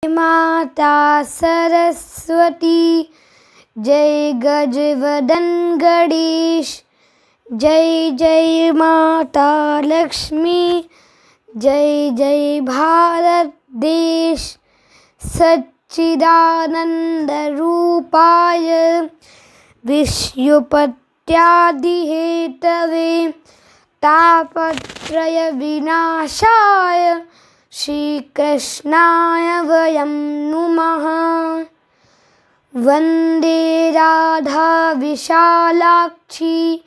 माता सरस्वती, जय गजवदन गणेश, जय जय माता लक्ष्मी, जय जय भारत देश। सच्चिदानंद रूपाय विष्णुपत्यादिहेतवे, तापत्रय विनाशाय श्रीकृष्णाय वयं नुमः। वंदे राधा विशालाक्षी,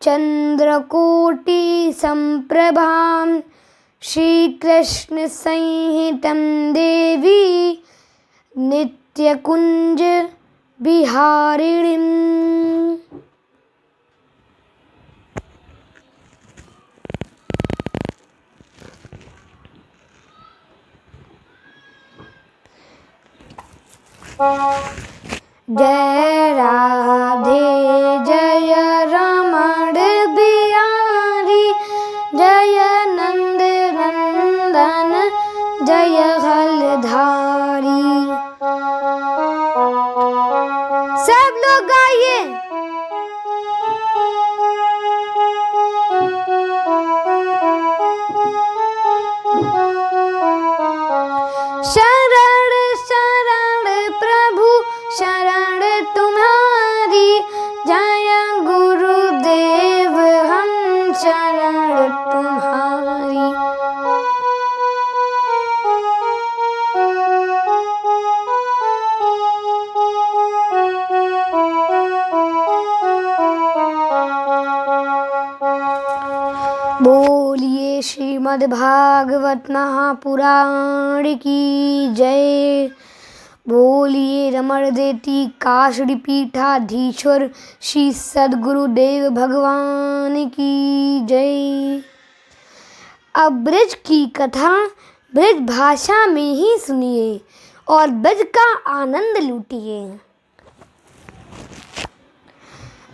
चंद्रकोटि संप्रभां, श्रीकृष्ण संहितं देवी नित्यकुंज बिहारिणीम्। जय राधे जय रमण बिहारी, जय नंद नंदन जय हलधारी। सब लोग गाइए। शरण शरण प्रभु शरण तुम्हारी, जय गुरुदेव हम शरण तुम्हारी। बोलिए श्रीमद् भागवत महापुराण की जय। बोलिए रमण देती काशड़ी पीठाधीश्वर श्री सद्गुरुदेव भगवान की जय। अब ब्रज की कथा ब्रज भाषा में ही सुनिए और ब्रज का आनंद लूटिए।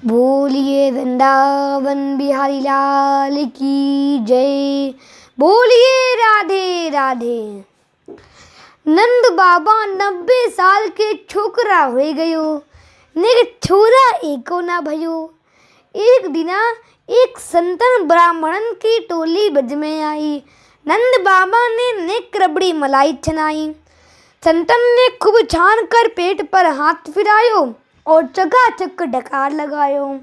बोलिए वृंदावन बिहारी लाल की जय। बोलिए राधे राधे। नंद बाबा 90 साल के छोकरा हो गयो, ने छोरा एको ना भयो। एक दिना एक संतन ब्राह्मणन की टोली ब्रज में आई। नंद बाबा ने नेक रबड़ी मलाई छनाई। संतन ने खूब छान कर पेट पर हाथ फिरायो और चकाचक डकार लगायो।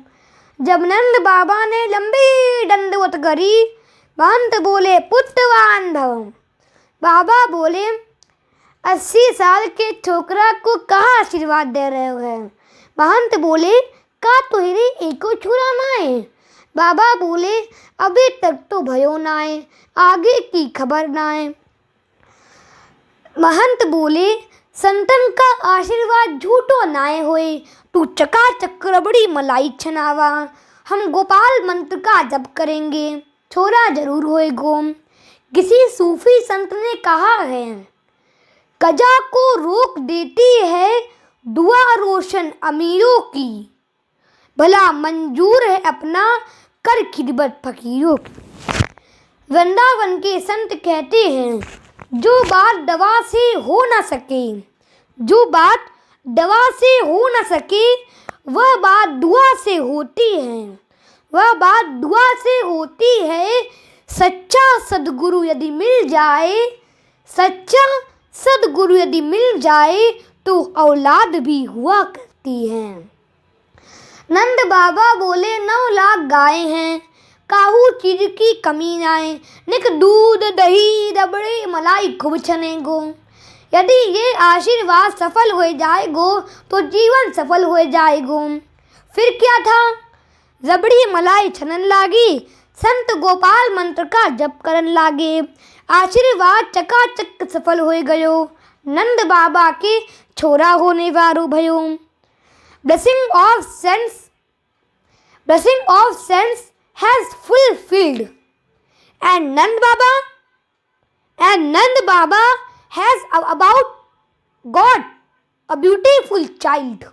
जब नंद बाबा ने लंबी दंडवत करी, महंत बोले पुत्रवान भव। बाबा बोले 80 साल के छोकरा को कहाँ आशीर्वाद दे रहे हो? महंत बोले का तुहरे एको छुरा नाए? बाबा बोले अभी तक तो भयो नाए, आगे की खबर नाए। महंत बोले संतन का आशीर्वाद झूठो नाए होए, तू चकाचक रबड़ी मलाई छनावा, हम गोपाल मंत्र का जप करेंगे, छोरा जरूर होएगो। किसी सूफी संत ने कहा है, कजा को रोक देती है दुआ रोशन अमीरों की, भला मंजूर है अपना कर खिदमत फकीरों की। वृंदावन के संत कहते हैं, जो बात दवा से हो न सके, जो बात दवा से हो न सके, वह बात दुआ से होती है, वह बात दुआ से होती है। सच्चा सद्गुरु यदि मिल जाए, सच्चा सद्गुरु यदि मिल जाए तो औलाद भी हुआ करती है। नंद बाबा बोले 9 लाख गाय हैं, काहू चीज की कमी न आए, निक दूध दही रबड़ी मलाई खूब छनेगो। यदि ये आशीर्वाद सफल हो जाएगो तो जीवन सफल हो जाएगो। फिर क्या था, रबड़ी मलाई छनन लागी, संत गोपाल मंत्र का जप करन लागे, आशीर्वाद चकाचक सफल हो गयो। नंद बाबा के छोरा होने वारो भयो। Blessing of sense has fulfilled, and Nand Baba has about got a beautiful child.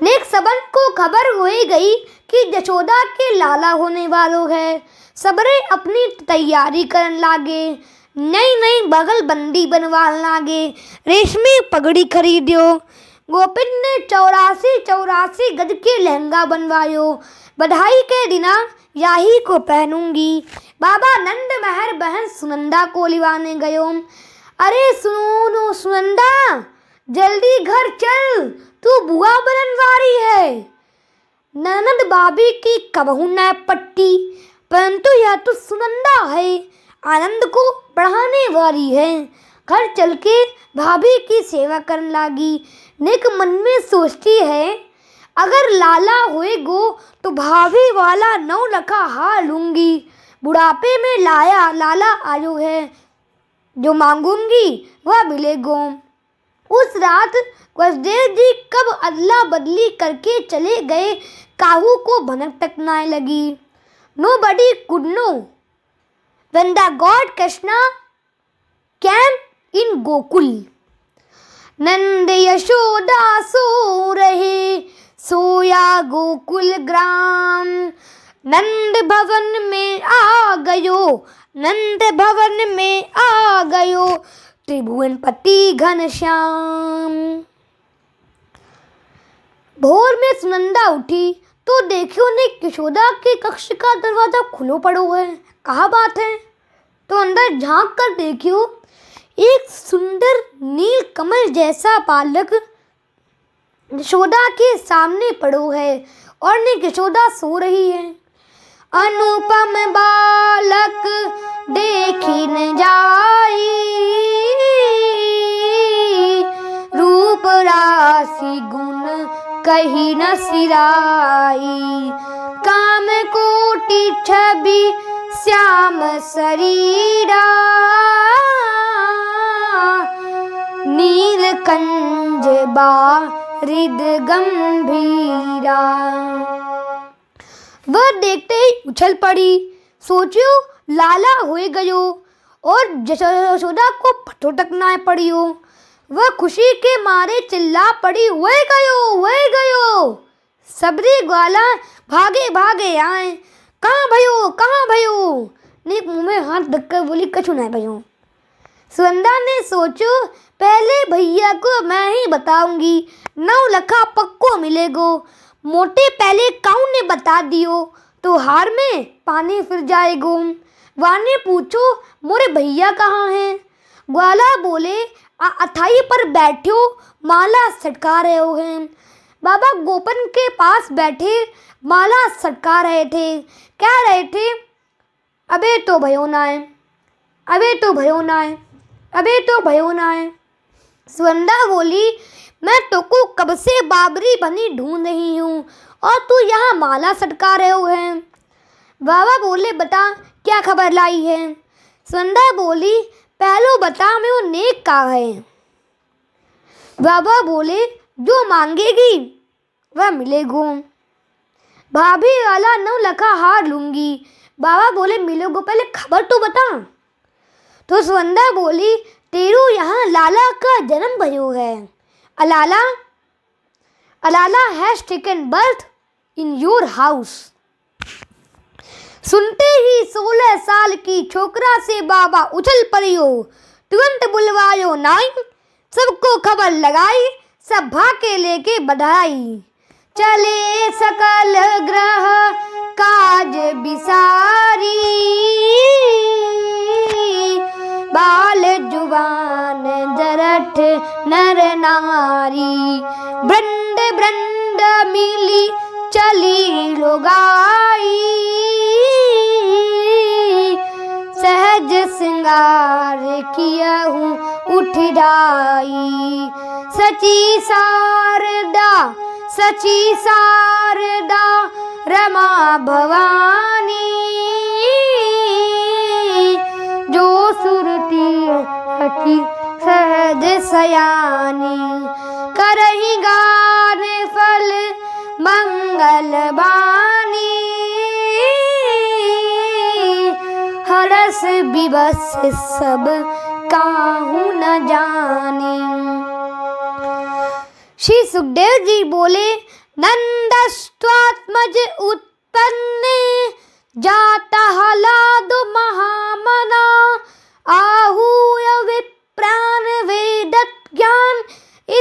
नेक सबन को खबर हो गई कि यशोदा के लाला होने वालों है। सबरे अपनी तैयारी करन लागे। नई नई बगल बंदी बनवा लागे, रेशमी पगड़ी खरीदियो। गोपिन ने 84 गज के लहंगा बनवायो, बधाई के दिना याही को पहनूंगी। बाबा नंद महर बहन सुनंदा को लिवाने गयो। अरे सुनो सुनंदा, जल्दी घर चल, तू बुआ बनन वाली है। ननद बाबी की कबहू न पट्टी, परंतु यह तो सुनंदा है, आनंद को बढ़ाने वाली है। घर चल के भाभी की सेवा करने लागी। नेक मन में सोचती है, अगर लाला होएगो तो भाभी वाला 9 लखा हार लूंगी। बुढ़ापे में लाला आयो है, जो मांगूंगी वह मिलेगो। उस रात वसुदेव जी कब अदला बदली करके चले गए, काहू को भनक तक न लगी। Nobody could know when the God Krishna came in Gokul. नंद यशोदा सो रहे, सोया गोकुल ग्राम। नंद भवन में आ गयो, नंद भवन में आ गयो, त्रिभुवन पति घनश्याम। भोर में सुनंदा उठी तो देखियो ने यशोदा के कक्ष का दरवाजा खुलो पड़ो है। कहा बात है? तो अंदर झांक कर देखियो, एक सुंदर नील कमल जैसा बालक यशोदा के सामने पड़ो है और ने यशोदा सो रही है। अनुपम बालक देखी न जाई, रूप राशि गुण कही न सिराई। काम कोटि छवि श्याम शरीरा, नीलकंज बारिद गंभीरा। वह देखते ही उछल पड़ी, सोचियो लाला होए गयो और यशोदा को पतो तक ना पड़ियो। वह खुशी के मारे चिल्ला पड़ी, वह गयो। सबरी ग्वाला भागे भागे आए, कहाँ भयो? ने मुँह में हाथ धक्कर बोली, कछु ना भयो। सुनंदा ने सोचो, पहले भैया को मैं ही बताऊंगी, 9 लखा पक्को मिलेगो। मोटे पहले काऊ ने बता दियो तो हार में पानी फिर जाएगो। वाने पूछो, मोरे भैया कहाँ हैं? ग्वाला बोले, अथाई पर बैठो, माला सटका रहे हो हैं। बाबा गोपन के पास बैठे माला सटका रहे थे। कह रहे थे, अबे तो भयो ना है। सुनंदा बोली, मैं तुको कब से बाबरी बनी ढूंढ रही हूँ और तू यहाँ माला सटका रहे हो हैं। बाबा बोले, बता क्या खबर लाई है? सुनंदा बोली, पहलो बता मैं वो नेक का है। बाबा बोले, जो मांगेगी वह मिलेगो। भाभी वाला 9 लखा हार लूंगी। बाबा बोले, मिलेगो, पहले खबर तो बता। तो सुनंदा बोली, तेरू यहाँ लाला का जन्म भयो है। अलाला has taken birth in your house. सुनते ही 16 साल की छोकरा से बाबा उछल पड़ियो, तुरंत बुलवायो नाई। सबको खबर लगाई, सब भाके लेके बधाई। चले सकल ग्रह काज बिसारी, बाल जुबान जरठ नर नारी। ब्रंड ब्रंड मिली चली लोगाई, सहज श्रृंगार कियहूँ उठिडाई। सची शारदा रमा भवानी, जो सुरती हठी सहज सयानी। करही गान फल मंगल बानी, हरस विवश सब काहू न जानी। श्री सुखदेव जी बोले, नंदस्त्वात्मज उत्पन्ने जाता हलादु महामना, आहूय विप्रान वेदत ज्ञान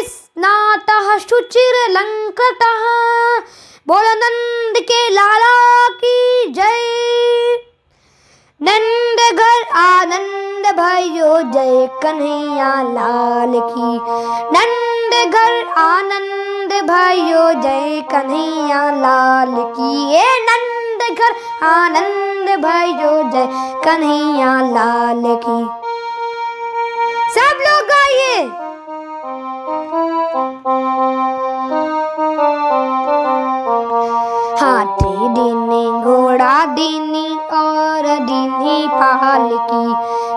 स्नातः शुचिर्लंकृतः। बोलो नंद के लाला की जय। नंद घर आनंद भयो जय कन्हैया लाल की। नंद घर आनंद भयो जय कन्हैया लाल की। ये नंद घर आनंद भयो जय कन्हैया लाल की। सब लोग गाइए। हाथी दीनी घोड़ा दीनी और दीनी पालकी।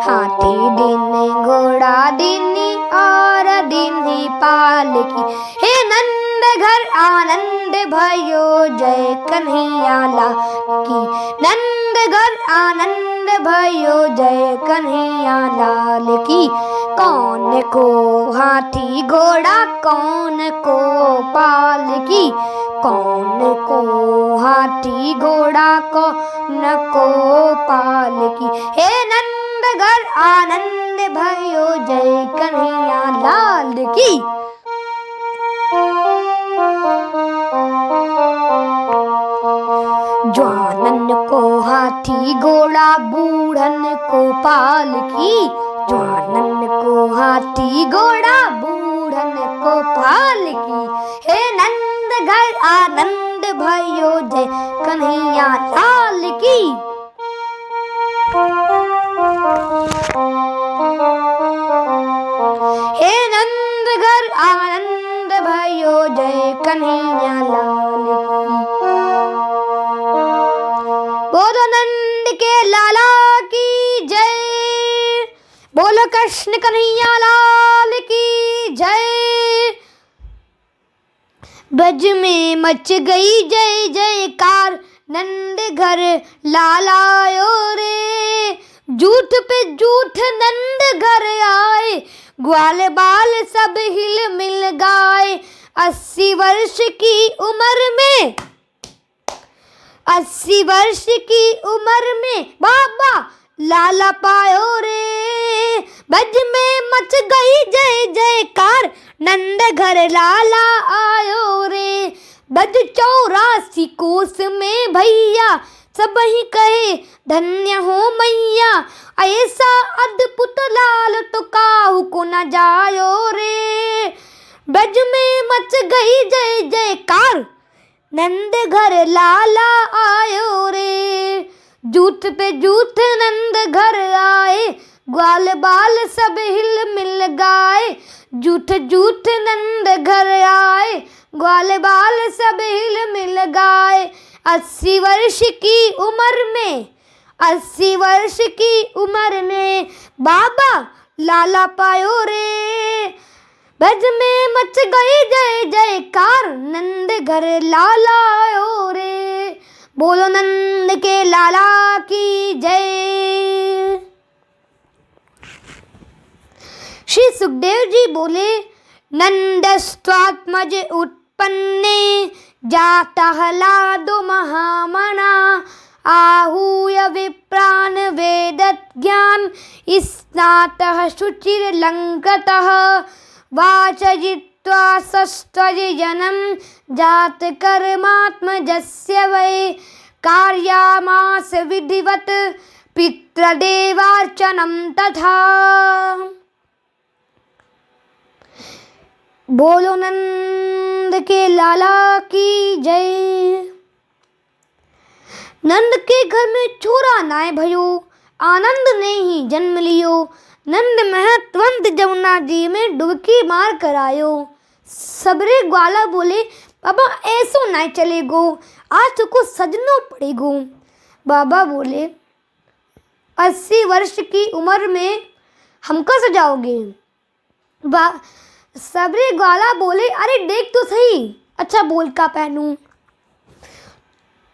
हाथी दीनी घोड़ा दीनी और दीनी पालकी। हे नंद घर आनंद भयो जय कन्हैया लाल की। नंद घर आनंद भयो जय कन्हैया लाल की। कौन को हाथी घोड़ा कौन को पालकी। कौन को हाथी घोड़ा कौन को पालकी। हे नंद घर आनंद भयो जय कन्हैया लाल की। जवानन को हाथी घोड़ा बूढ़न को पालकी। जवानन को हाथी घोड़ा बूढ़न को पालकी। हे नंद घर आनंद भयो जय कन्हैया लाल की। हे नंद घर आनंद भयो जय कन्हैया लाल की। बोलो नंद के लाला की जय। बोलो कृष्ण कन्हैया लाल की जय। ब्रज में मच गई जय जयकार नंद घर लालायो रे। झूठ पे झूठ नंद घर आए ग्वाल बाल सब हिल मिल गाए। 80 वर्ष की उम्र में 80 वर्ष की उम्र में बाबा लाला पायो रे। ब्रज में मच गई जय जयकार नंद घर लाला आयो रे। ब्रज 84 कोस में भैया सब ही कहे धन्य हो मैया। ऐसा अद्भुत लाल तो काहू को न जायो रे। ब्रज में मच गई जय जयकार नंद घर लाला आयो रे। झूठ पे झूठ नंद घर आए ग्वाल बाल सब हिल मिल गाए। झूठ झूठ नंद घर आए ग्वाल बाल सब हिल मिल गाए। 80 वर्ष की उम्र में 80 वर्ष की उम्र में बाबा लाला पायो रे। ब्रज में मच गई जय जयकार नंद घर लाला आयो रे। बोलो नंद के लाला की जय। श्री सुखदेव जी बोले नंदस्त्वात्मज उत्पन्ने जातहलादो महामना। आहूय विप्रान वेदत ज्ञान स्नातः शुचिर्लंकृतः। वाचजित्वा सस्त्वजनम जात कर्मात्मजस्य वै। कार्यामास विधिवत पितृदेवार्चनम तथा। बोलो नंद के लाला की जय। नंद के घर में छोरा नाय भयो आनंद ने ही जन्म लियो। नंद महत्वंत जमुना जी में डुबकी मार कर आयो। सबरे ग्वाला बोले बाबा ऐसो ना चलेगो आज तुको सजनो पड़ेगो। बाबा बोले 80 वर्ष की उम्र में हमको सजाओगे। सबरे ग्वाला बोले अरे देख तो सही अच्छा बोल का पहनूं।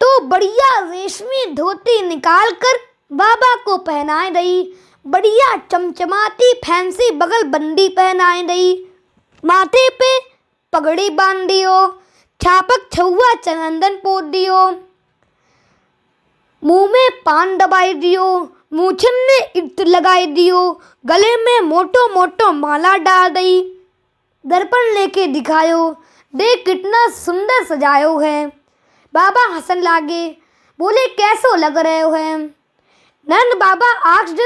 तो बढ़िया रेशमी धोती निकाल कर बाबा को पहनाए रही। बढ़िया चमचमाती फैंसी बगल बंदी पहनाए रही। माथे पे पगड़ी बांध दियो। छापक छुआ चंदन पोत दियो। मुंह में पान दबाई दियो। मूछन में इत्र लगाई दियो, गले में मोटो मोटो माला डाल दई। दर्पण लेके दिखायो, देख कितना सुंदर सजायो है। बाबा हंसन लागे, बोले कैसो लग रहे हो है। Nand Baba asked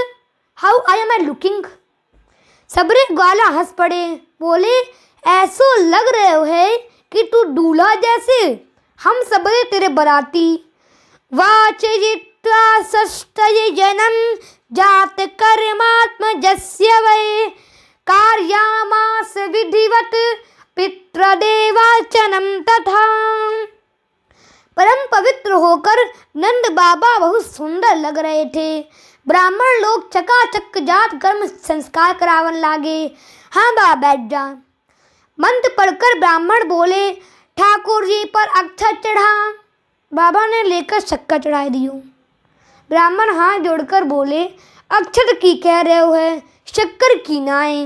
how I am looking. सबरे ग्वाला हंस पड़े, बोले ऐसो लग रहे हो है कि तू दूल्हा जैसे, हम सबरे तेरे बराती। वाचयित्वा सष्टय जनम जात कर्मात्म जस्य वै, कार्यामास विधिवत पितृदेवार्चनम तथा। परम पवित्र होकर नंद बाबा बहुत सुंदर लग रहे थे। ब्राह्मण लोग चकाचक जात कर्म संस्कार करावन लागे। हाँ बा बैठ जा। मंत्र पढ़कर ब्राह्मण बोले ठाकुर जी पर अक्षत चढ़ा। बाबा ने लेकर शक्कर चढ़ा दियो। ब्राह्मण हाथ जोड़कर बोले अक्षत की कह रहे हो है, शक्कर की नाए।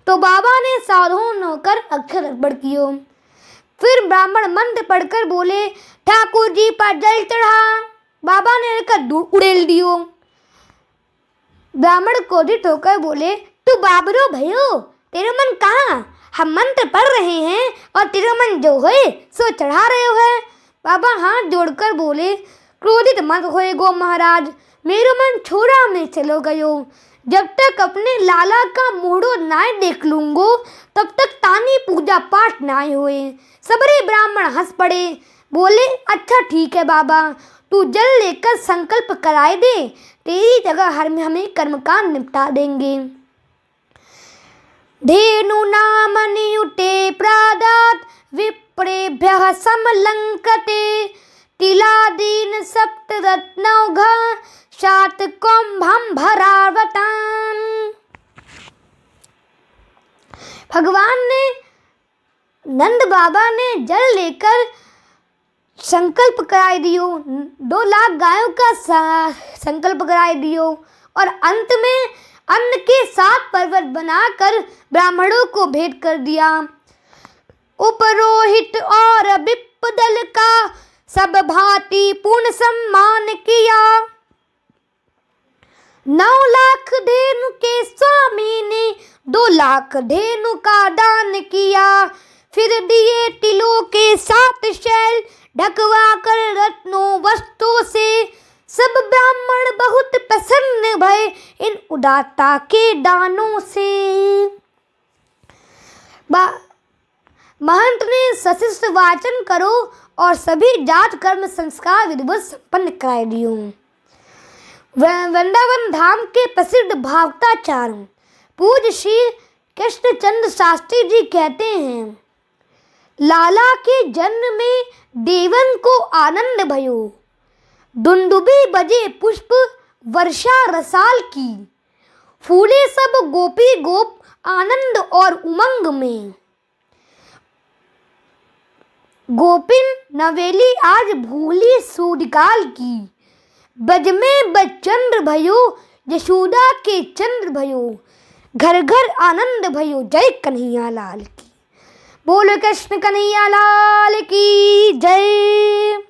तो बाबा ने सावधान होकर अक्षत अर्पण कियो। फिर ब्राह्मण मंत्र पढ़कर बोले ठाकुर जी पर जल चढ़ा। बाबा ने लेकर उड़ेल दियो। ब्राह्मण क्रोधित होकर बोले तू बाबरो भयो, तेरा मन कहाँ, हम मंत्र पढ़ रहे हैं और तेरा मन जो होए सो चढ़ा रहे हो है। बाबा हाथ जोड़कर बोले क्रोधित मत होए गो महाराज, मेरा मन छोरा में चलो गयो। जब तक अपने लाला का मोड़ो नाय देख लूंगो तब तक तानी पूजा पाठ नाय होए। सबरे ब्राह्मण हंस पड़े, बोले अच्छा ठीक है बाबा, तू जल लेकर संकल्प कराए दे, तेरी जगह हमें कर्मकांड निपटा देंगे। धेनु नाम नियुते प्रादात विप्रेभ्यः समलंकते, तिलादीन सप्तरत्नौघ शातकुंभं भरावतान। भगवान ने नंद बाबा ने जल लेकर संकल्प कराए दियो, 2 लाख गायों का संकल्प कराए दियो और अंत में अन्न के 7 पर्वत बनाकर ब्राह्मणों को भेंट कर दिया। उपरोहित और विप्पदल का सब भांति पूर्ण सम्मान किया। 9 लाख धेनु के स्वामी ने 2 लाख धेनु का दान किया। फिर दिए तिलों के 7 शैल ढकवा कर रत्नों वस्तुओं से। सब ब्राह्मण बहुत प्रसन्न भये इन उदारता के दानों से। महंत ने सशिष्ट वाचन करो और सभी जात कर्म संस्कार विधिवत संपन्न कराए दियो। वृंदावन धाम के प्रसिद्ध भागवताचार्य पूज्य श्री कृष्णचंद्र शास्त्री जी कहते हैं, लाला के जन्म में देवन को आनंद भयो। दुंदुबी बजे पुष्प वर्षा रसाल की, फूले सब गोपी गोप आनंद और उमंग में। गोपिन नवेली आज भूली सूर्यकाल की, बज में बचंद्र भयो यशोदा के चंद्र भयो। घर घर आनंद भयो जय कन्हैया लाल की। बोलो कृष्ण कन्हैया लाल की जय।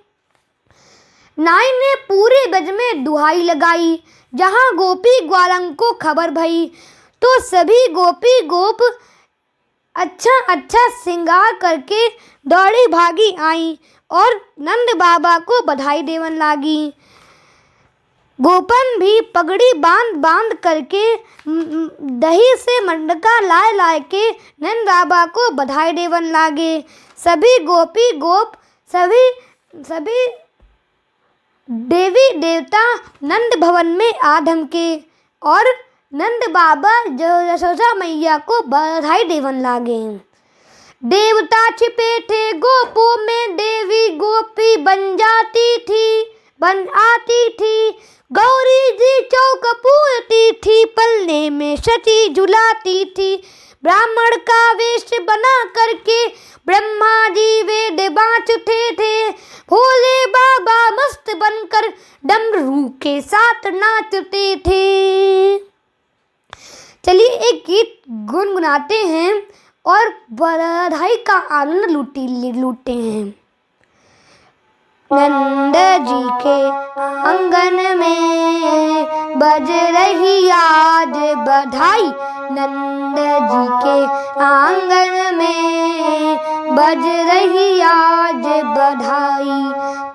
नाई ने पूरे ब्रज में दुहाई लगाई। जहाँ गोपी ग्वालन को खबर भई तो सभी गोपी गोप अच्छा अच्छा श्रृंगार करके दौड़ी भागी आई और नंद बाबा को बधाई देवन लागी। गोपन भी पगड़ी बांध बांध करके दही से मंडका लाए लाए के नंद बाबा को बधाई देवन लागे। सभी गोपी गोप सभी देवी देवता नंद भवन में आ धमके और नंद बाबा यशोदा मैया को बधाई देवन लागे। देवता छिपे थे गोपों में, देवी गोपी बन आती थी। गौरी जी चौक पूरती थी, पलने में सती झुलाती थी। ब्राह्मण का वेश बना करके ब्रह्मा जी वेद बाँचते थे। भोले बाबा मस्त बनकर डमरू के साथ नाचते थे। चलिए एक गीत गुनगुनाते हैं और बधाई का आनंद लूटते हैं। नंद जी के आंगन में बज रही आज बधाई। नंद जी के आंगन में बज रही आज बधाई।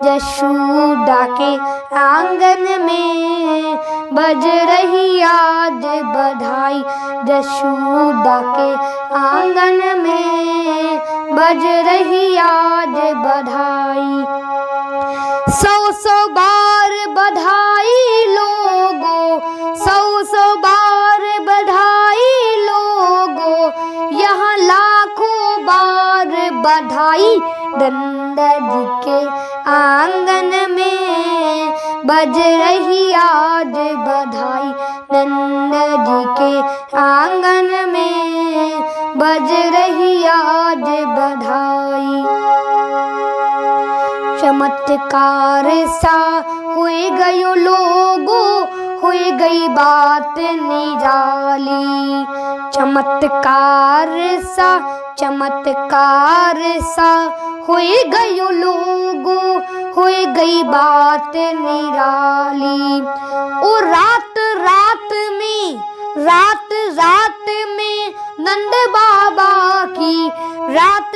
यशोदा के आंगन में बज रही आज बधाई। यशोदा के आंगन में बज रही आज बधाई। सौ बार बधाई लोगो, सौ बार बधाई लोगो, यहाँ लाखों बार बधाई। नंद जी के आंगन में बज रही आज बधाई। नंद जी के आंगन में बज रही आज बधाई। चमत्कार सा हुए गयो लोगो, हुई गई बात निराली। चमत्कार सा हुए गयो लोगो, हुई गई बात निराली। ओ रात में नंद बाबा की, रात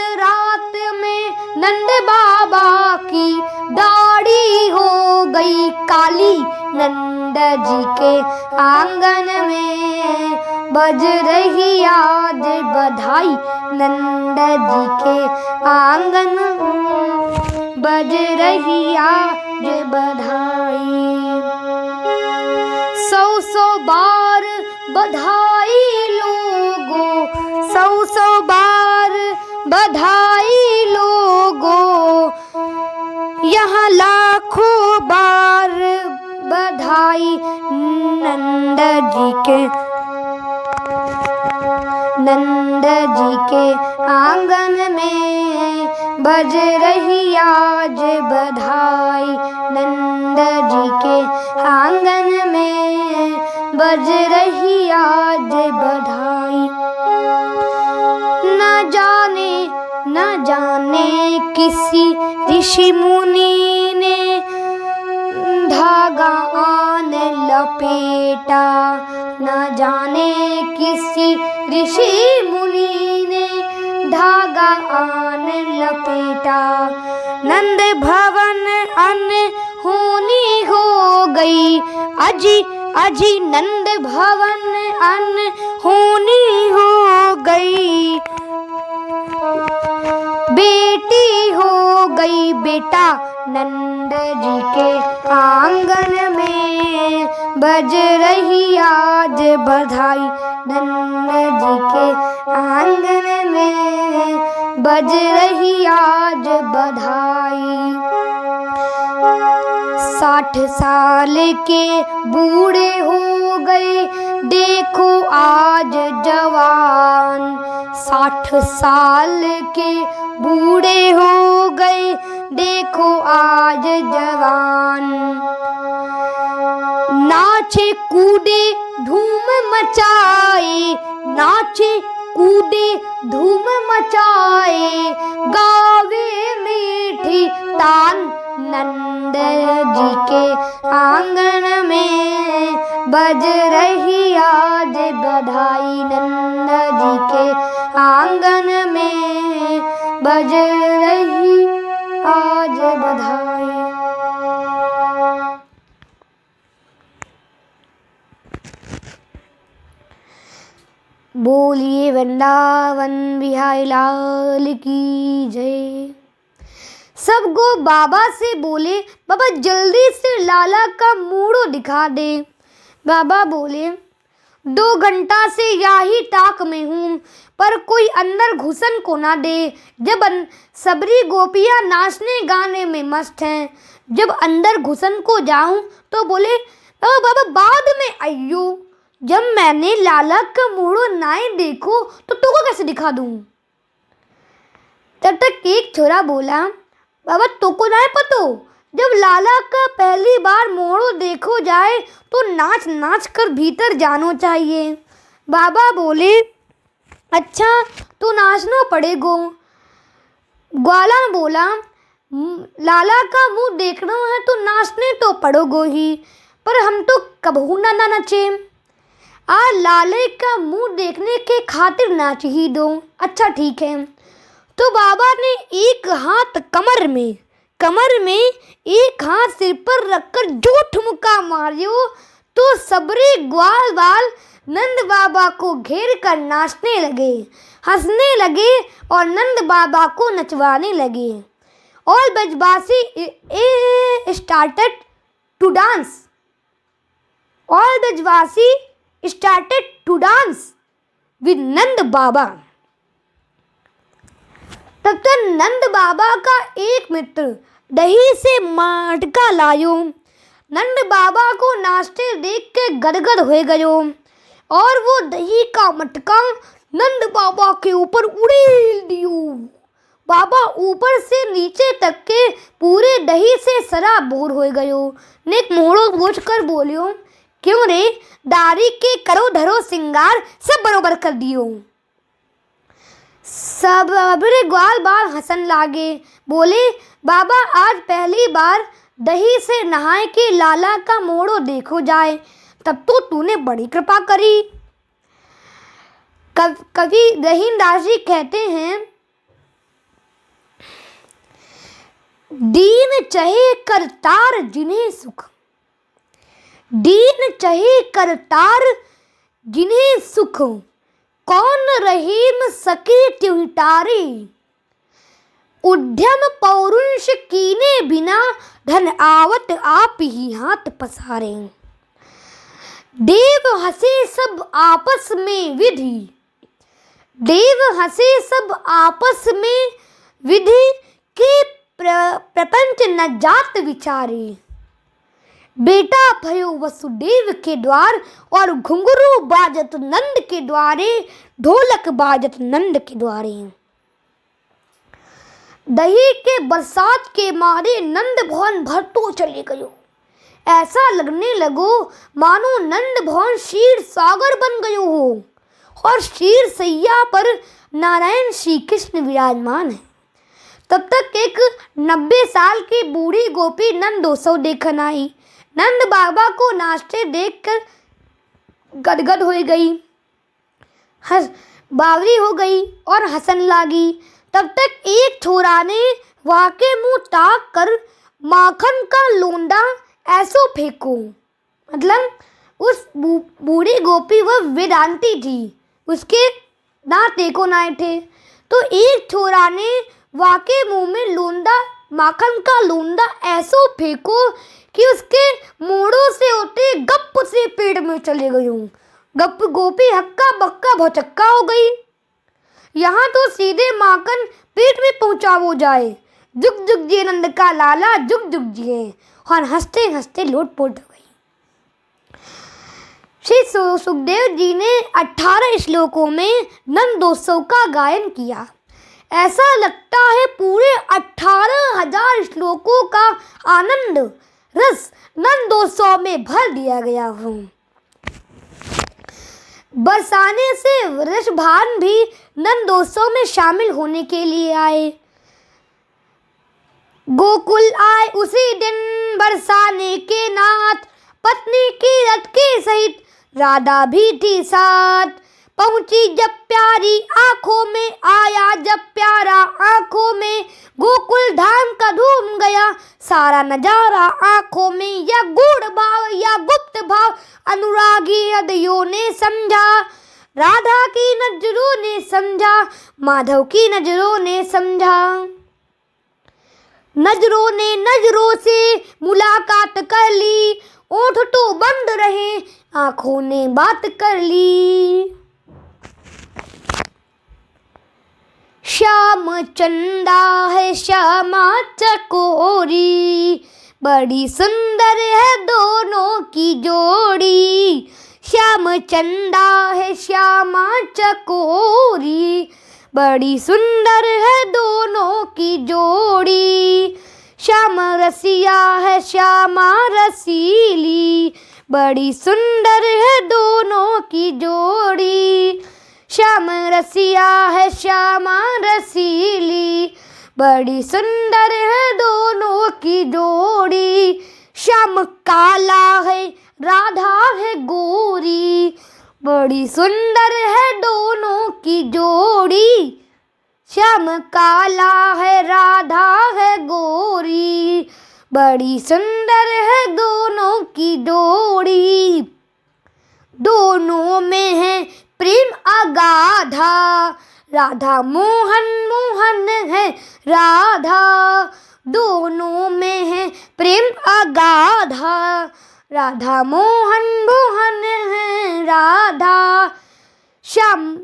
में नंद बाबा की दाढ़ी हो गई काली। नंद जी के आंगन में बज रही आज बधाई। नंद जी के आंगन में बज रही आज बधाई। सौ बार बधाई लोगो, सौ बार बधाई लोगो, यहाँ लाखों बार बधाई। नंद जी के आंगन में बज रही आज बधाई। नंद जी के आंगन में बज रही आज बधाई। न जाने किसी ऋषि मुनि ने धागा आन लपेटा। न जाने किसी ऋषि मुनि ने धागा आन लपेटा। नंद भवन अनहोनी हो गई, अजी नंद भवन अनहोनी हो गई। बेटी हो गई बेटा। नंद जी के आंगन में बज रही आज बधाई। नंद जी के आंगन में बज रही आज बधाई। 60 साल के बूढ़े हो गए देखो आज जवान। 60 साल के बूढ़े हो गए देखो आज जवान। नाचे कूदे धूम मचाए, नाचे कूदे धूम मचाए, गावे मीठी तान। नंद जी के आंगन में बज रही आज बधाई। नंद जी के आंगन में बज रही आज बधाई। बोलिए वृंदावन बिहारी लाल की जय। सब गो बाबा से बोले, बाबा जल्दी से लाला का मूड़ो दिखा दे। बाबा बोले, 2 घंटा से यही टाक में हूँ, पर कोई अंदर घुसन को ना दे। जब सबरी गोपियाँ नाचने गाने में मस्त हैं, जब अंदर घुसन को जाऊँ तो बोले बाबा बाद में आइयो। जब मैंने लाला का मूड़ो नाई देखो तो तुमको कैसे दिखा दूँ। तब तक एक छोरा बोला, बाबा तुमको ना पतो, जब लाला का पहली बार मोड़ो देखो जाए तो नाच नाच कर भीतर जानो चाहिए। बाबा बोले, अच्छा तो नाचना पड़ेगो। ग्वाला बोला, लाला का मुंह देखना है तो नाचने तो पड़ोगे ही, पर हम तो कबहू ना नचे। आज लाले का मुंह देखने के खातिर नाच ही दो। अच्छा ठीक है। तो बाबा ने एक हाथ कमर में एक हाथ सिर पर रखकर जो ठुमका मारियो तो सबरे ग्वाल बाल नंद बाबा को घेर कर नाचने लगे, हंसने लगे और नंद बाबा को नचवाने लगे। All Brajwasi started to dance. All Brajwasi started to dance with नंद बाबा। तब तक नंद बाबा का एक मित्र दही से मटका लायो। नंद बाबा को नाचते देख के गदगद हो गयो और वो दही का मटका नंद बाबा के ऊपर उड़ेल दियो। बाबा ऊपर से नीचे तक के पूरे दही से सराबोर हो गयो। नेक मोड़ो बोझ कर बोलियो, क्यों रे दारी के करो धरो सिंगार सब बरोबर कर दियो। सब अबरे ग्वाल बाल हंसन लागे, बोले बाबा आज पहली बार दही से नहाए के लाला का मोड़ो देखो जाए, तब तो तूने बड़ी कृपा करी। कवि रहीमदास जी कहते हैं, दीन चहे करतार जिन्हें सुख, दीन चहे करतार जिन्हें सुख, कौन रहीम सके त्यों टारे। उद्यम पौरुष कीने बिना धन आवत आप ही हाथ पसारे। देव हंसे सब आपस में विधि, देव हंसे सब आपस में विधि के प्रपंच न जात विचारे। बेटा भयो वसुदेव के द्वार और घुंघरू बाजत नंद के द्वारे, ढोलक बाजत नंद के द्वारे। दही के बरसात के मारे नंद भवन भर तो चले गयो। ऐसा लगने लगो मानो नंद भवन क्षीर सागर बन गयो हो और क्षीर सैया पर नारायण श्री कृष्ण विराजमान है। तब तक एक 90 साल की बूढ़ी गोपी नंदोत्सव देखने आई। नंद बाबा को नाचते देखकर गदगद हो गई, बावरी हो गई और हंसन लागी। तब तक एक छोरा ने वहाँ के मुंह ताक कर माखन का लोंदा ऐसो फेंको। मतलब उस बूढ़ी गोपी वह वेदांती थी, उसके दांत देखो नाए थे। तो एक छोरा ने वाके मुंह में लोंदा, माखन का लोंदा ऐसो फेंको कि उसके मोड़ों से होते गप से पेट में चले गई। गप गोपी हक्का बक्का भौचक्का हो गई। यहाँ तो सीधे माखन पेट में पहुँचावो जाए। जुग जुग जिए नंद का लाला, जुग जुग जिए। और हंसते हंसते लोटपोट हो गई। श्री सुखदेव जी ने 18 श्लोकों में नंदोत्सव का गायन किया। ऐसा लगता है पूरे 18,000 श्लोकों का आनंद रस नंदोत्सव में भर दिया गया हो। बरसाने से वृषभान भी नंदोत्सव में शामिल होने के लिए आए। गोकुल आए उसी दिन बरसाने के नाथ, पत्नी की रथ के सहित राधा भी थी साथ। पहुंची जब प्यारी आंखों में, आया जब प्यारा आंखों में, गोकुल धाम का धूम गया सारा नजारा आंखों में। या गूढ़ भाव या गुप्त भाव अनुरागी हृदयों ने समझा, राधा की नजरों ने समझा, माधव की नजरों ने समझा। नजरों ने नजरों से मुलाकात कर ली, ओठ तो बंद रहे, आंखों ने बात कर ली। श्याम चंदा है श्यामा चकोरी, बड़ी सुंदर है दोनों की जोड़ी। श्याम चंदा है श्यामा चकोरी, बड़ी सुंदर है दोनों की जोड़ी। श्याम रसिया है श्यामा रसीली, बड़ी सुंदर है दोनों की जोड़ी। श्याम रसिया है श्यामा रसीली, बड़ी सुंदर है दोनों की जोड़ी, श्याम काला है राधा है गोरी। बड़ी सुंदर है दोनों की जोड़ी, श्याम काला है राधा है गोरी। बड़ी सुंदर है दोनों की जोड़ी, दोनों में है प्रेम अगाधा। राधा मोहन मोहन है राधा, दोनों में है प्रेम अगाधा। राधा मोहन मोहन है राधा, श्याम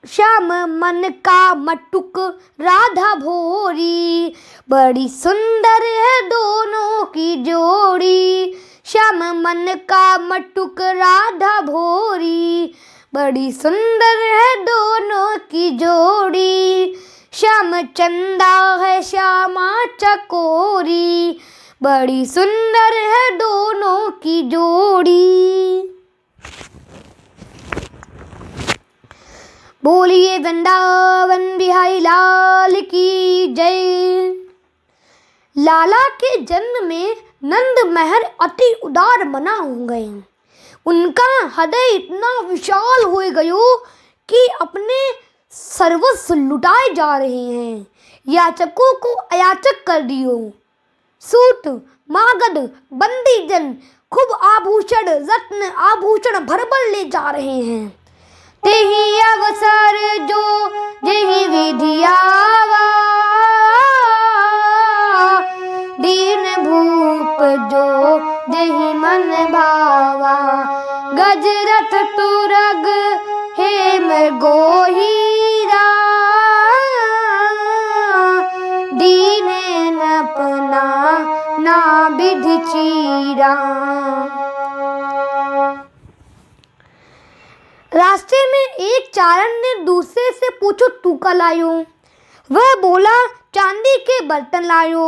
श्याम मन का मटुक राधा भोरी। बड़ी सुंदर है दोनों की जोड़ी, श्याम मन का मटुक राधा भोरी। बड़ी सुंदर है दोनों की जोड़ी, श्याम चंदा है श्यामा चकोरी। बड़ी सुंदर है दोनों की जोड़ी। बोलिए वृंदावन बिहारी लाल की जय। लाला के जन्म में नंद महर अति उदार मना हो गए। उनका हृदय इतना विशाल हो गयो कि अपने सर्वस्व लुटाए जा रहे हैं। याचकों को अयाचक कर दियो। सूत मागध बंदीजन खूब आभूषण रत्न आभूषण भरभर ले जा रहे हैं। तेहि अवसर जो जेहि विधियावा, दीन भूप जो जेहि मन भावा। गजरथ तुरग हेम गोहीरा, दीने नपना ना विधि चीरा। रास्ते में एक चारण ने दूसरे से पूछो तू का लायो। वह बोला चांदी के बर्तन लायो।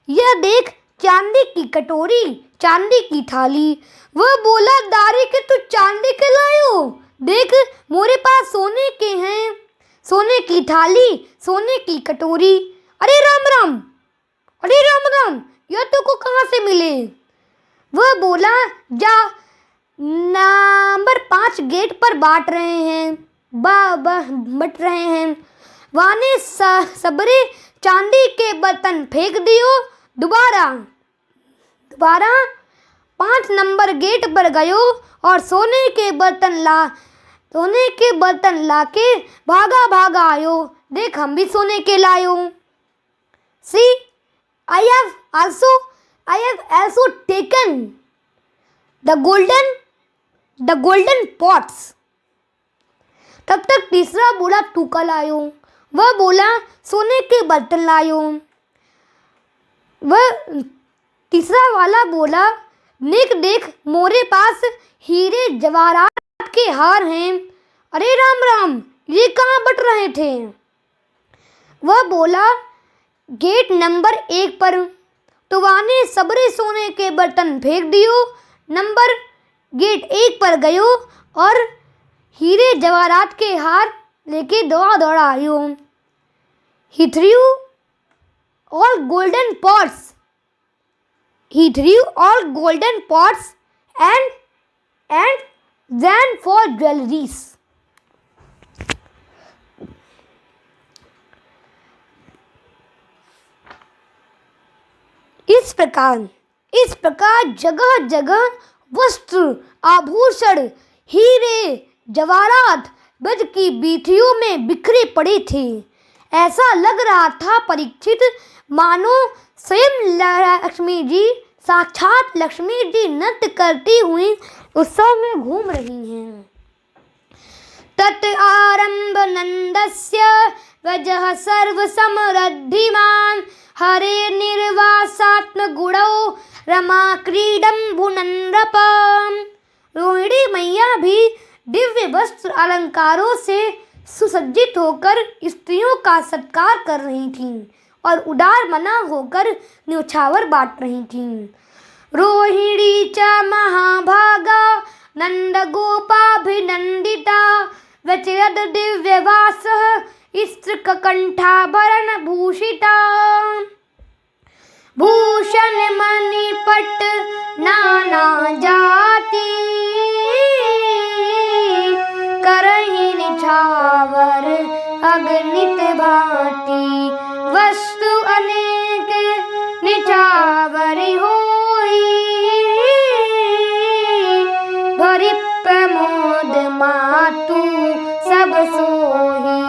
यह देख चांदी की कटोरी चांदी की थाली। वह बोला दारी के तू चांदी के लायो। देख मोरे पास सोने के हैं, सोने की थाली सोने की कटोरी। अरे राम राम, अरे राम राम, यह तुमको कहाँ से मिले। वह बोला जा नंबर 5 गेट पर बांट रहे हैं, बट रहे हैं। वहाँ ने सबरे चांदी के बर्तन फेंक दियो। दोबारा 5 नंबर गेट पर गयो और सोने के बर्तन लाके भागा भागा आयो। देख हम भी सोने के लायो। See, I have also taken the golden pots। तब तक तीसरा बोला तू का लायो। वह बोला सोने के बर्तन लायो। वह तीसरा वाला बोला देख मोरे पास हीरे जवाहरात के हार हैं। अरे राम राम, ये कहाँ बट रहे थे। वह बोला गेट नंबर 1 पर। तो वहाँ ने सबरे सोने के बर्तन फेंक दियो। नंबर गेट 1 पर गयो और हीरे जवाहरात के हार लेके दौड़ा आयो। He threw all golden pots and then for jewelries। इस प्रकार जगह जगह वस्त्र आभूषण हीरे जवाहरात ब्रज की बीथियों में बिखरे पड़े थे। ऐसा लग रहा था परीक्षित मानो स्वयं लक्ष्मी जी, साक्षात लक्ष्मी जी नृत्य करती हुई उत्सव में घूम रही हैं। तत् आरंभ नंदस्य वजह सर्व समृद्धिमान, हरे निर्वासात्म गुणौ रमा क्रीडम्बुनंदपम। रोहिणी मैया भी दिव्य वस्त्र अलंकारों से सुसज्जित होकर स्त्रियों का सत्कार कर रही थीं और उदार मना होकर न्योछावर बांट रही थीं। रोहिणी च महाभागा नंद गोपाभिनंदिता, व्यचिरद दिव्यवासः स्त्रकंठाभरण भूषिता। भूषण मणिपट नाना जाति, करहि निछावर अगणित भांति। वस्तु अनेक निछावर होई, भरि प्रमोद मातु सब सोही।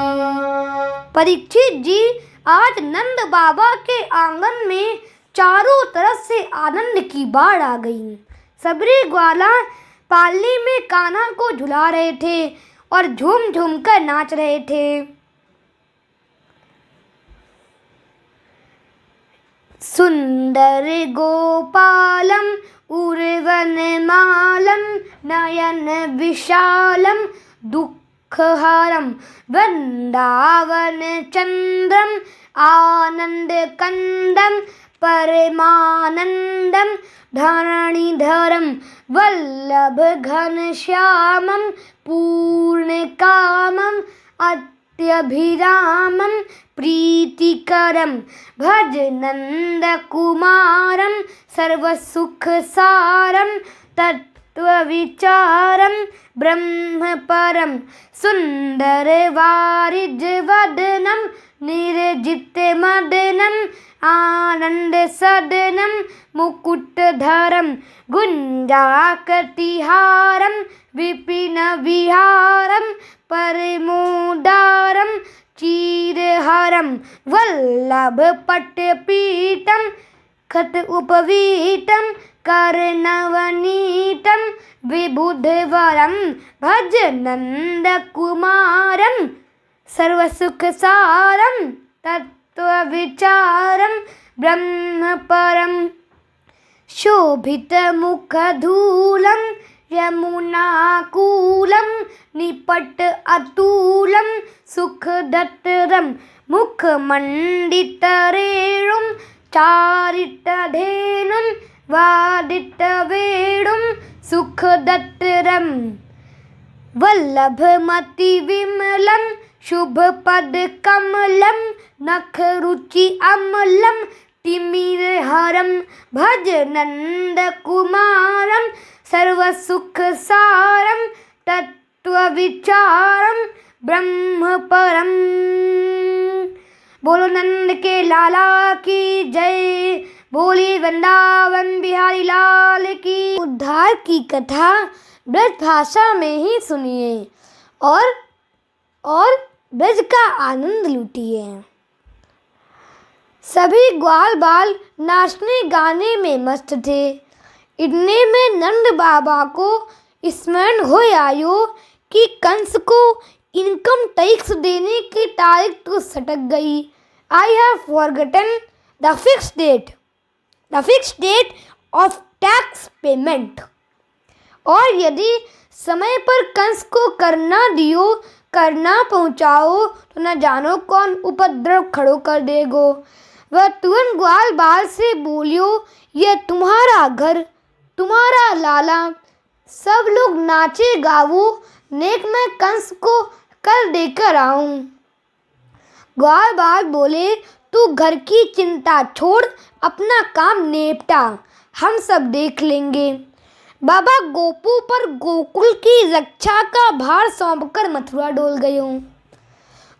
परीक्षित जी, आज नंद बाबा के आंगन में चारों तरफ से आनंद की बाढ़ आ गई। सबरी ग्वाला पालने में कान्हा को झुला रहे थे और झूम झूम कर नाच रहे थे। सुंदर गोपालम उर्वनमालम नयन विशालम दुःखहरम वृंदावन चंद्रम आनंद कंदम परमानंदम धरणीधरम वल्लभ घनश्यामम पूर्णकामम अत्यभिरामम प्रीतिकरम भज नंद कुमारम सर्वसुखसारम तत्त्वविचारम ब्रह्म परम। सुंदर वारिज वदनम निर्जित मदनम आनंद सदनम मुकुटधरम गुंजाकटिहारम विपिन विहारम परमोदारम चीरहरम वल्लभ पट्टपीठम खत उपवीतम कर्णवनीतम विबुधवरम भज नंद कुमारम सर्वसुखसारम तत्त्वविचारम ब्रह्म परम। शोभित मुखधूलम यमुनाकूलम निपट अतुलम सुखदत्तरम मुखमंडित रेणुम चारितधेनुम वादित वेणुम सुखदत्तरम वल्लभमति विमलम शुभ पद कमलम नख रुचि अमलम तिमिरहरम भज नंद कुमारम सर्वसुखसारम तत्त्वविचारम ब्रह्म परम। बोलो नंद के लाला की जय, बोली वृंदावन बिहारी लाल की। उद्धार की कथा ब्रज भाषा में ही सुनिए और ब्रज का आनंद लूटिए। सभी ग्वाल बाल नाचने गाने में मस्त थे। इतने में नंद बाबा को स्मरण हो आयो कि कंस को इनकम टैक्स देने की तारीख तो सटक गई। I have forgotten the fixed date of tax payment। और यदि समय पर कंस को करना पहुँचाओ तो न जानो कौन उपद्रव खड़ो कर देगो। वह तुरंत ग्वाल बाल से बोलियो, यह तुम्हारा घर, तुम्हारा लाला, सब लोग नाचे गावो, नेक मैं कंस को कर देकर आऊं। ग्वाल बाल बोले, तू घर की चिंता छोड़, अपना काम निपटा, हम सब देख लेंगे। बाबा गोपू पर गोकुल की रक्षा का भार सौंपकर मथुरा डोल गए।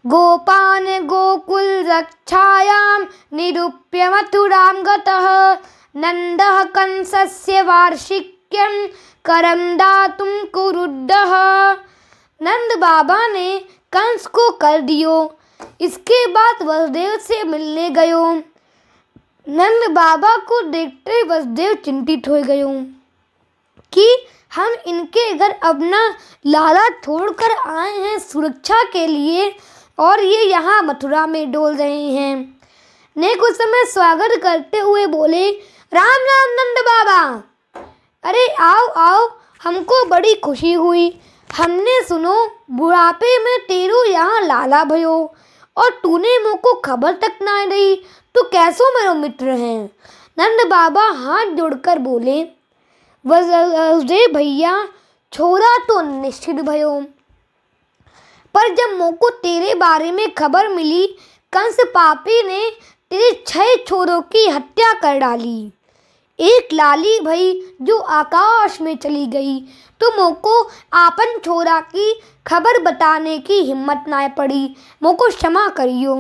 गोपान गोकुल रक्षायाम निरूप्य मथुरां गतः नंदः कंसस्य वार्षिक्यं करम दातुं कुरुद्धः। नंद बाबा ने कंस को कर दियो। इसके बाद वसुदेव से मिलने गयो। नंद बाबा को देखते वसुदेव चिंतित हो गयो कि हम इनके घर अपना लाला छोड़कर आए हैं सुरक्षा के लिए और ये यहाँ मथुरा में डोल रहे हैं। ने कुछ समय स्वागत करते हुए बोले, राम राम नंद बाबा। अरे आओ आओ, हमको बड़ी खुशी हुई। हमने सुनो बुढ़ापे में तेरू यहाँ लाला भयो और तूने मुझको खबर तक ना दी। तू कैसो मेरो मित्र है। नंद बाबा हाथ जोड़कर बोले, वसुदेव भैया, छोरा तो निश्चित भयो, पर जब मोको तेरे बारे में खबर मिली, कंस पापी ने तेरे 6 छोरों की हत्या कर डाली। एक लाली भई जो आकाश में चली गई, तो मोको आपन छोरा की खबर बताने की हिम्मत ना पड़ी। मोको क्षमा करियो।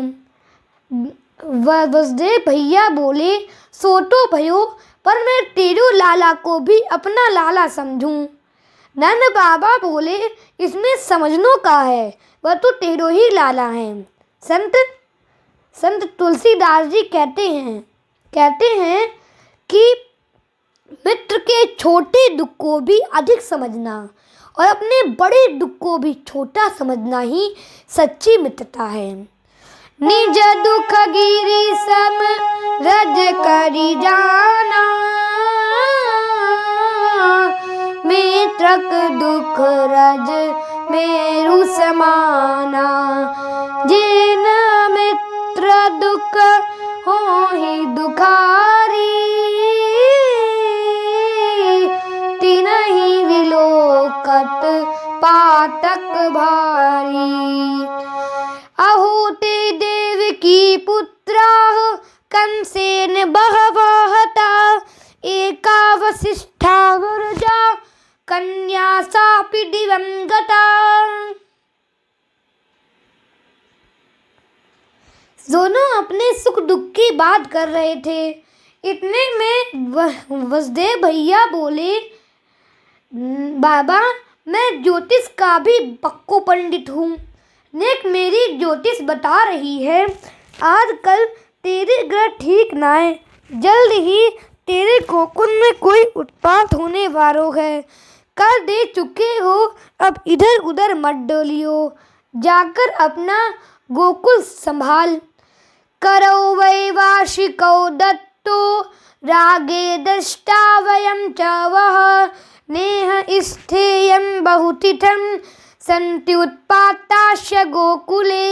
वसुदेव भैया बोले, सो तो भयो, पर मैं तेरो लाला को भी अपना लाला समझूं। नंद बाबा बोले, इसमें समझनो का है, वह तो तेरो ही लाला है। संत तुलसीदास जी कहते हैं कि मित्र के छोटे दुख को भी अधिक समझना और अपने बड़े दुख को भी छोटा समझना ही सच्ची मित्रता है। निज दुख गिरि सम रज करि जाना, मित्रक दुख रज मेरु समाना। जिन मित्र दुख होहि दुखारी, तिनहि विलोकत पातक भारी। अहो ते देव की पुत्राः कंसेन बहवः हता, एका वसिष्ठा वरजा कन्या सापि दिवं गता। दोनों अपने सुख दुख की बात कर रहे थे। इतने में वसुदेव भैया बोले, बाबा मैं ज्योतिष का भी पक्को पंडित हूँ। नेक मेरी ज्योतिष बता रही है, आजकल तेरे ग्रह ठीक ना है, जल्द ही तेरे गोकुल में कोई उत्पात होने वालों है। कर दे चुके हो, अब इधर उधर मत डोलियो, जाकर अपना गोकुल संभाल। करो वैवार्षिको दत्तो, रागे दृष्टा वयं च वः, नेह स्थेयं बहुतिथं सन्ति उत्पाताश्च गोकुले।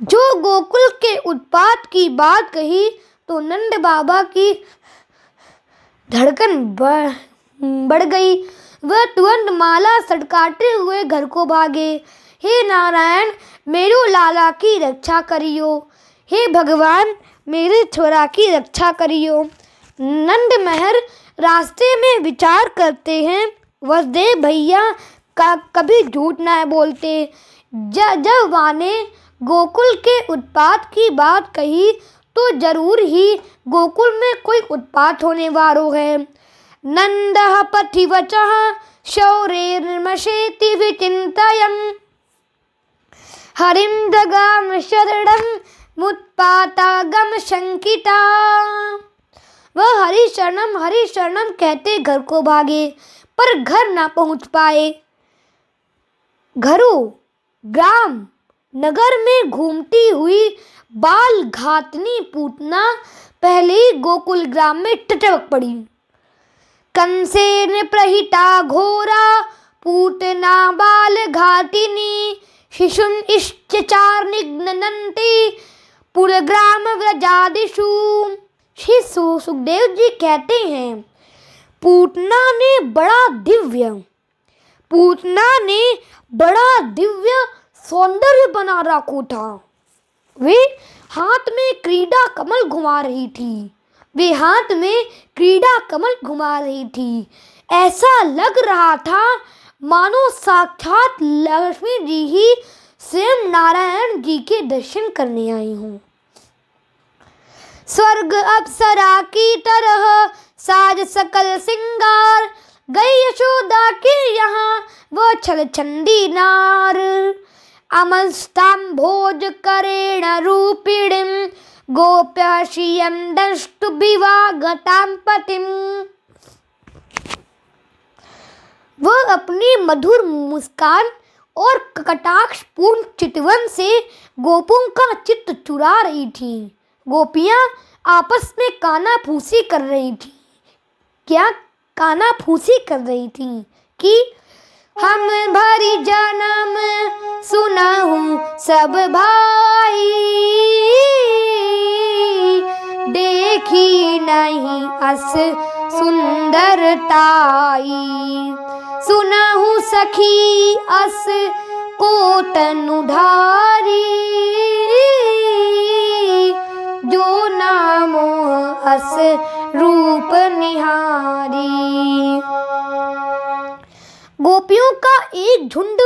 जो गोकुल के उत्पात की बात कही तो नंद बाबा की धड़कन बढ़ गई। वह तुरंत माला सटकाते हुए घर को भागे। हे नारायण, मेरो लाला की रक्षा करियो। हे भगवान, मेरे छोरा की रक्षा करियो। नंद महर रास्ते में विचार करते हैं, वसुदेव भैया का कभी झूठ न बोलते। जब वाने गोकुल के उत्पात की बात कही तो जरूर ही गोकुल में कोई उत्पात होने वालों है। नंदः पथिवचः शौरेर्मशेति विचिन्तयन्, हरिं दगाम शरणं मुत्पातागम शंकिता। वह हरि शरणम कहते घर को भागे, पर घर ना पहुंच पाए। घरों, ग्राम, नगर में घूमती हुई बाल घातनी पूतना पहले ही गोकुल ग्राम में टटक पड़ी। कंसेन प्रहिता घोरा पूतना बाल घातिनी, शिशुन इश्चचार निघ्नन्ति पुरग्राम व्रजादिषु। श्री सुखदेव जी कहते हैं, पूतना ने बड़ा दिव्य सौंदर्य बना रखा था। वे हाथ में क्रीड़ा कमल घुमा रही थी। ऐसा लग रहा था मानो साक्षात लक्ष्मी जी ही स्वयं नारायण जी के दर्शन करने आई हूँ। स्वर्ग अप्सरा की तरह साज सकल सिंगार, गई यशोदा के यहाँ वो छल चंदी नार। अमस्तां भोज करेण रूपिणीं, गोप्य श्रियं दष्टु विवागतां पतिम्। वह अपनी मधुर मुस्कान और कटाक्ष पूर्ण चितवन से गोपों का चित्त चुरा रही थी। गोपियां आपस में कानाफूसी कर रही थी। क्या कानाफूसी कर रही थी कि हम भरी जन्म सुनहु सब भाई, देखी नहीं अस सुंदरताई। सुनहु सखी अस को तनु ढारी, जो नामो अस रूप निहारी। गोपियों का एक झुंड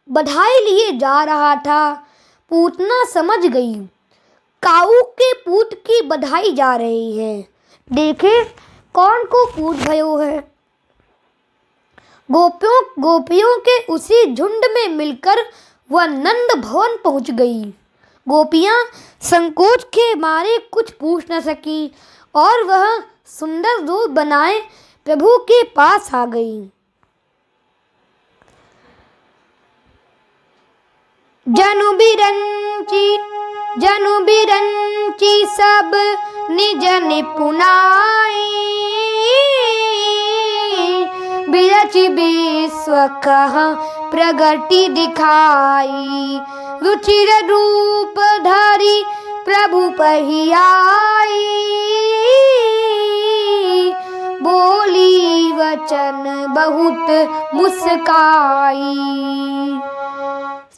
बधाई लिए जा रहा था। पूतना समझ गई काऊ के पूत की बधाई जा रही है। देखे कौन को पूत भयो है। गोपियों के उसी झुंड में मिलकर वह नंद भवन पहुंच गई। गोपियां संकोच के मारे कुछ पूछ न सकी और वह सुंदर रूप बनाए प्रभु के पास आ गई। जनु बिरंची सब निज निपुनाई, बिरचि विश्व कहा प्रगति दिखाई, रुचिर रूप धरि प्रभु पहियाई, बोली वचन बहुत मुस्काई।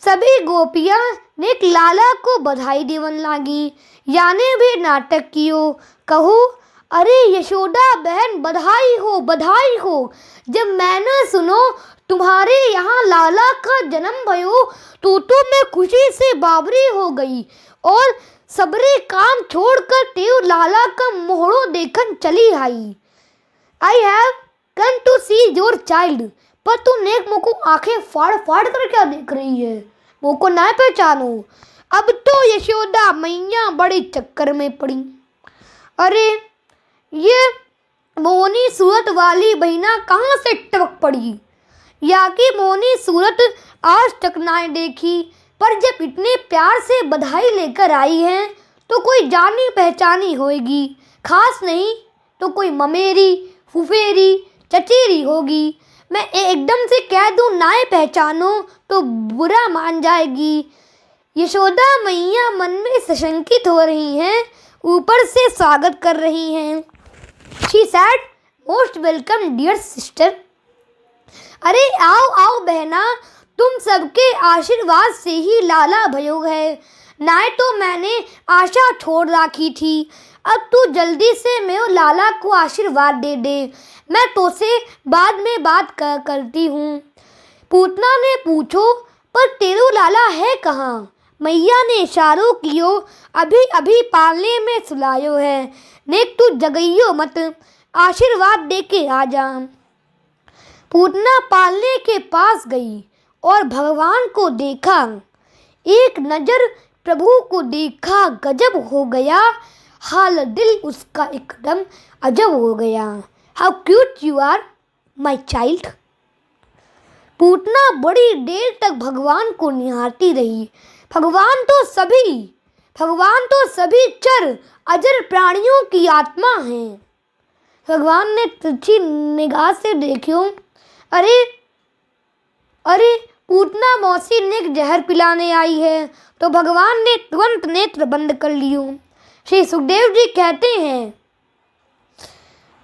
सभी गोपियां नेक लाला को बधाई देवन लागी। याने भी नाटक कियो कहू, अरे यशोदा बहन बधाई हो बधाई हो। जब मैंने सुनो तुम्हारे यहाँ लाला का जन्म भयो तो मैं खुशी से बावरी हो गई और सबरे काम छोड़कर तेव लाला का मोहड़ो देखन चली आई। I have come to see your child. पर तू नेक मुझको आंखें फाड़ फाड़ कर क्या देख रही है, मुझको ना पहचानो। अब तो यशोदा मैया बड़ी चक्कर में पड़ी। अरे ये मोहनी सूरत वाली बहिना कहाँ से टपक पड़ी, या कि मोहनी सूरत आज तक ना देखी, पर जब इतने प्यार से बधाई लेकर आई हैं तो कोई जानी पहचानी होगी, खास नहीं तो कोई ममेरी फुफेरी चचेरी होगी। मैं एकदम से कह दूं नाए पहचानो तो बुरा मान जाएगी। यशोदा मैया मन में सशंकित हो रही हैं, ऊपर से स्वागत कर रही हैं। She said, "Most welcome dear sister." अरे आओ आओ बहना, तुम सबके आशीर्वाद से ही लाला भयो है, नाए तो मैंने आशा छोड़ रखी थी। अब तू जल्दी से मेरे लाला को आशीर्वाद दे दे, मैं तो से बाद में बात करती हूँ। पूतना ने पूछो, पर तेरू लाला है कहाँ? मैया ने इशारों कियो, अभी अभी पालने में सुलायो है, नेक तू जगइयो मत, आशीर्वाद दे के आ जा। पूतना पालने के पास गई और भगवान को देखा। एक नज़र प्रभु को देखा, गजब हो गया हाल, दिल उसका एकदम अजब हो गया। How cute you are my child. Putana बड़ी देर तक भगवान को निहारती रही। भगवान तो सभी चर अजर प्राणियों की आत्मा है। भगवान ने तिरछी निगाह से देखियो। अरे पूतना मौसी ने जहर पिलाने आई है। तो भगवान ने तुरंत नेत्र बंद कर लियो। श्री सुखदेव जी कहते हैं,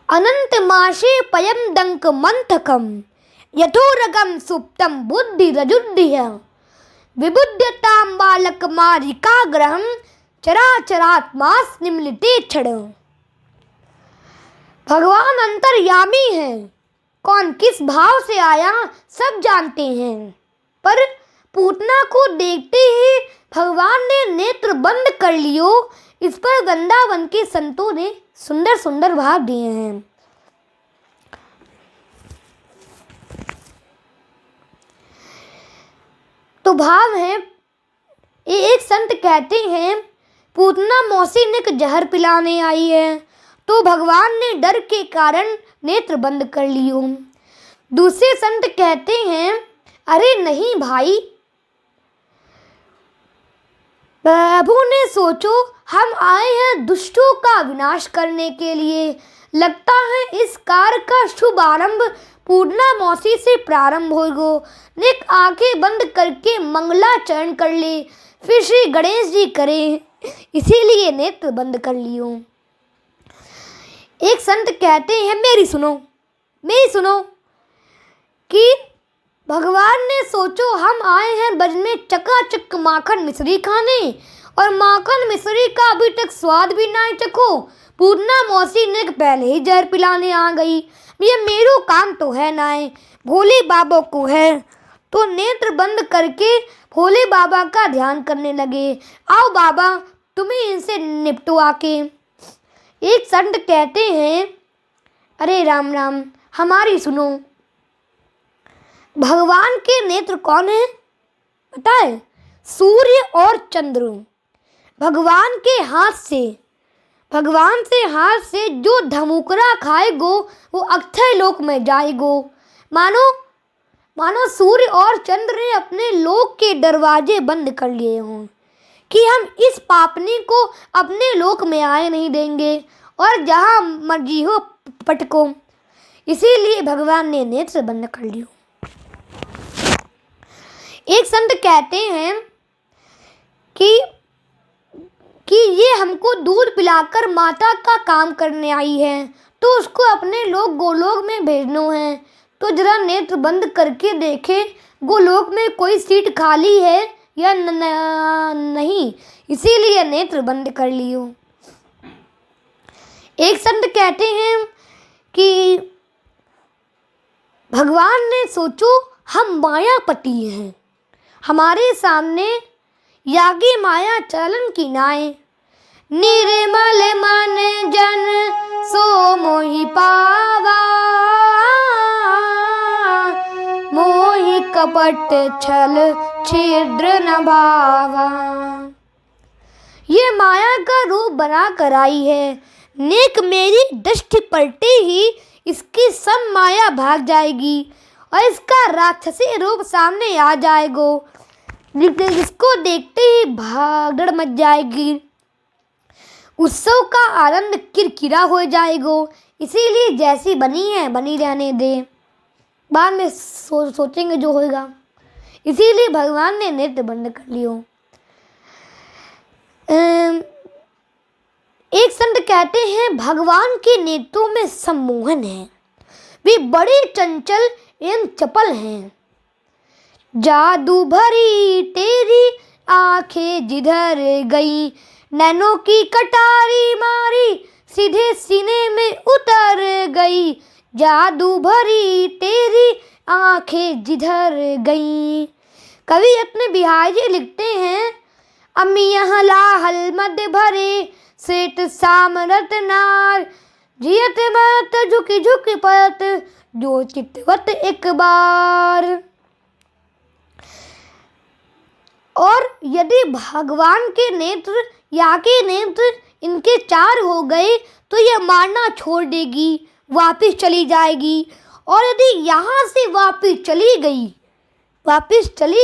अनंत माशे पयम दंक मंथकम यथोरगम सुप्तम बुद्धि रजुद्धिय विबुध्यताम बालक मारिकाग्रहम चराचरात्मास निम्लिते क्षण। भगवान अंतर्यामी है, कौन किस भाव से आया सब जानते हैं। पर पूतना को देखते ही भगवान ने नेत्र बंद कर लियो। इस पर वृंदावन के संतों ने सुंदर सुंदर भाव दिए हैं। तो भाव है, एक संत कहते हैं, पूतना मौसी ने जहर पिलाने आई है तो भगवान ने डर के कारण नेत्र बंद कर लियो। दूसरे संत कहते हैं, अरे नहीं भाई, प्रभु ने सोचो हम आए हैं दुष्टों का विनाश करने के लिए। लगता है इस कार्य का शुभ आरंभ पूतना मौसी से प्रारंभ होगा। नेक आंखें बंद करके मंगलाचरण कर ले, फिर श्री गणेश जी करें, इसीलिए नेत्र बंद कर लियो। एक संत कहते हैं, मेरी सुनो कि भगवान ने सोचो हम आए हैं ब्रज में चकाचक माखन मिश्री खाने, और माखन मिश्री का अभी तक स्वाद भी ना चखो, पूतना मौसी ने पहले ही जहर पिलाने आ गई। ये मेरो काम तो है ना, भोले बाबा को है। तो नेत्र बंद करके भोले बाबा का ध्यान करने लगे। आओ बाबा, तुम्हें इनसे निपटो आके। एक संत कहते हैं, अरे राम राम, हमारी सुनो। भगवान के नेत्र कौन है पता है? सूर्य और चंद्र। भगवान के हाथ से जो धमुकरा खाएगो वो अक्षय लोक में जाएगो। मानो सूर्य और चंद्र ने अपने लोक के दरवाजे बंद कर लिए हों कि हम इस पापनी को अपने लोक में आए नहीं देंगे, और जहाँ मर्जी हो पटको। इसीलिए भगवान ने नेत्र बंद कर लियो। एक संत कहते हैं कि ये हमको दूध पिलाकर माता का काम करने आई है, तो उसको अपने लोक गोलोक में भेजनो है। तो जरा नेत्र बंद करके देखे गोलोक में कोई सीट खाली है या नहीं, इसीलिए नेत्र बंद कर लियो। एक संत कहते हैं कि भगवान ने सोचो हम मायापति हैं, हमारे सामने यागी माया चलन की नाय। निर्मल मन जन सो मोहि पावा, मोहि कपट छल छिद्र न भावा। ये माया का रूप बना कर आई है, नेक मेरी दृष्टि पलटे ही इसकी सब माया भाग जाएगी और इसका राक्षसी रूप सामने आ जाएगो। जिसको देखते ही भागदड़ मच जाएगी, उत्सव का आनंद किरकिरा हो जाएगो। इसीलिए जैसी बनी है बनी रहने दे, बाद में सोचेंगे जो होगा। इसीलिए भगवान ने नेत्र बंद कर लियो। एक संत कहते हैं भगवान के नेत्रों में सम्मोहन है, वे बड़े चंचल एवं चपल हैं। जादू भरी तेरी आंखें जिधर गई, नैनों की कटारी मारी सीधे सीने में उतर गई। जादू भरी तेरी आंखें जिधर गई। कवि अपने बिहार जी लिखते हैं, अम्मी यहाँ लाहल मध्य भरे सेठ सामरत नार, जियत मत झुकी झुकी पत जो चितवत एक बार। और यदि भगवान के नेत्र या के नेत्र इनके चार हो गए तो यह मारना छोड़ देगी, वापिस चली जाएगी। और यदि यहाँ से वापिस चली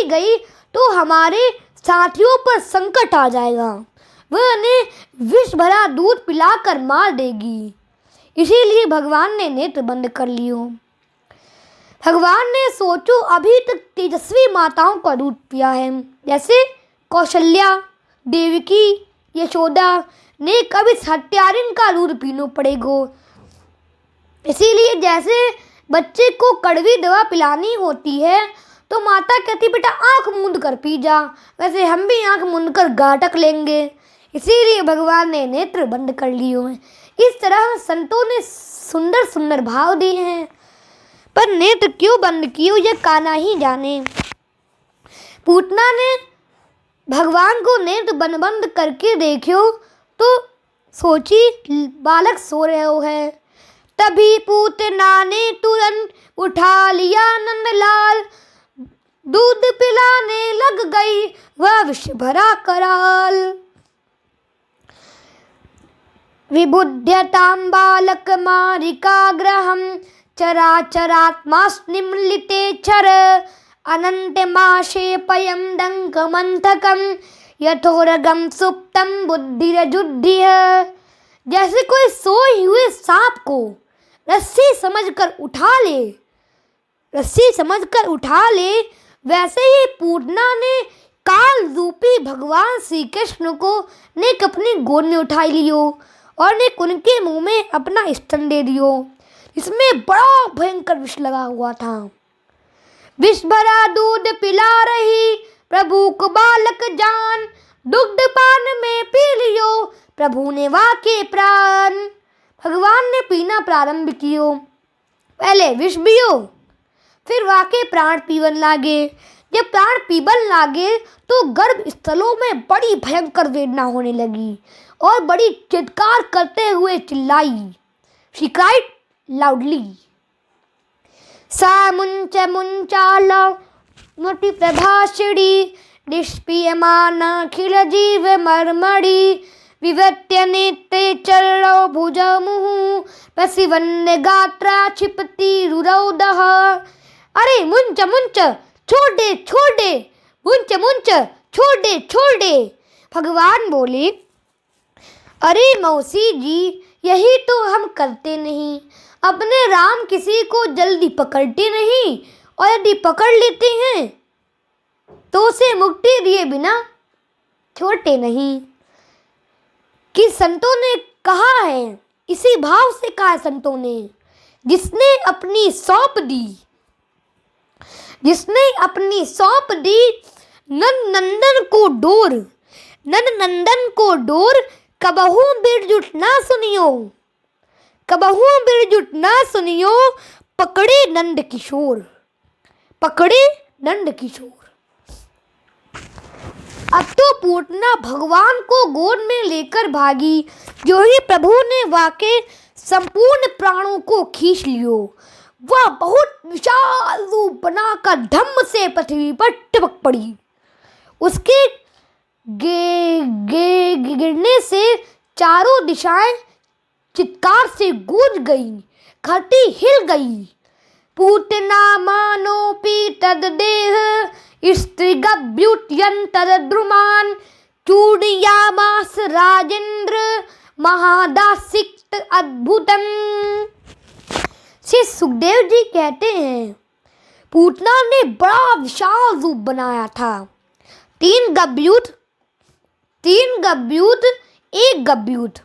गई तो हमारे साथियों पर संकट आ जाएगा, वह उन्हें विष भरा दूध पिलाकर मार देगी। इसीलिए भगवान ने नेत्र बंद कर लियो। भगवान ने सोचो अभी तक तेजस्वी माताओं का दूध पिया है, जैसे कौशल्या, देवकी, यशोदा ने कभी हत्यारिन का दूध पीना पड़ेगो। इसीलिए जैसे बच्चे को कड़वी दवा पिलानी होती है तो माता कहती बेटा आंख मूंद कर पी जा, वैसे हम भी आंख मूंद कर गाटक लेंगे। इसीलिए भगवान ने नेत्र बंद कर लिए हैं। इस तरह संतों ने सुंदर सुंदर भाव दिए हैं, पर नेत्र क्यों बंद किए ये कान्हा ही जाने। पूतना ने भगवान को नेत्र बंद करके देखियो तो सोची बालक सो रहे है। तभी पूतना ने तुरंत उठा लिया नंदलाल, दूध पिलाने लग गई वह विष भरा कराल। विबुध्यतां बालक मारिकाग्रहं, चराचरात्मास्निम्लिते चर, अनन्तमाशेपयं डंकमंथकं, यथोरगं सुप्तं बुद्धिरजुद्धिः। जैसे कोई सोए हुए सांप को रस्सी समझकर उठा ले, वैसे ही पूतना ने काल रूपी भगवान श्री कृष्ण को नेक अपनी गोद में उठा लियो और नेक उनके मुंह में अपना स्तन दे दियो। इसमें बड़ा भयंकर विष लगा हुआ था। विष भरा दूध पिला रही प्रभु को बालक जान, दुग्ध पान में पी लियो प्रभु ने वाके प्राण। भगवान ने पीना प्रारंभ कियो, पहले विष पियो फिर वाके प्राण पीवन लागे। जब प्राण पीवन लागे तो गर्भ स्थलों में बड़ी भयंकर वेदना होने लगी और बड़ी चित्कार करते हुए चिल्लाई। She cried loudly. सा मुंच मुंचाल मोटी प्रभाषिणी निष्पीयमानाखिल जीव मर्मणि, विवृत्य नेत्रे चरणौ भुजौ मुहुः प्रसिवन्य गात्रा क्षिपति रुरौदः। अरे मुंच मुंच छोड़ दे छोड़ दे, मुंच मुंच छोड़ दे छोड़ दे। भगवान बोले, अरे मौसी जी, यही तो हम करते नहीं। अपने राम किसी को जल्दी पकड़ते नहीं और यदि पकड़ लेते हैं तो उसे मुक्ति दिए बिना छोड़ते नहीं। कि संतों ने कहा है, इसी भाव से कहा संतों ने, जिसने अपनी सौंप दी, जिसने अपनी सौंप दी नंद नंदन को डोर, नंद नंदन को डोर कबहू बिरजुट ना सुनियो, कबहू बिरजुट ना सुनियो, पकड़े नंद किशोर, पकड़े नंद किशोर। अब तो पूतना भगवान को गोद में लेकर भागी। जो ही प्रभु ने वाके संपूर्ण प्राणों को खींच लियो, वह बहुत विशाल रूप बनाकर धम्म से पृथ्वी पर टिपक पड़ी। उसके गिरने से चारों दिशाएं चित्कार से गूंज गई, धरती हिल गई। पूतना मानोपि तद्देह स्त्रीगभ्युत्यन्तरद्रुमान्, चूड़यामास राजेंद्र महादासिक्त अद्भुतम। श्री सुखदेव जी कहते हैं, पूतना ने बड़ा विशाल रूप बनाया था। तीन गभ्युत एक गभ्युत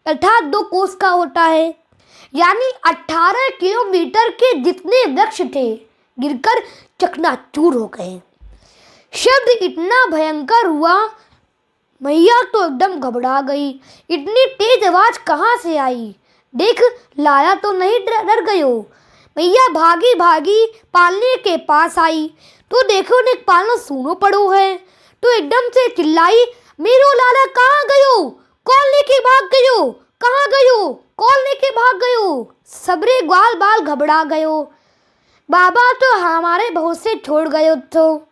अर्थात 2 कोस का होता है, यानी 18 किलोमीटर के जितने वृक्ष थे गिरकर चकनाचूर हो गए। शब्द इतना भयंकर हुआ, मैया तो एकदम घबरा गई। इतनी तेज आवाज कहाँ से आई? देख, लाया तो नहीं डर गयो। मैया भागी भागी पालने के पास आई तो देखो ने पालना सूनो पड़ो है, तो एकदम से चिल्लाई, मेरो लाला कहाँ गयो? कौन लेके भाग गयो? कहाँ गयो? कौन लेके भाग गयो? सबरे ग्वाल बाल घबरा गयो। बाबा तो हमारे बहुत से छोड़ गयो। तो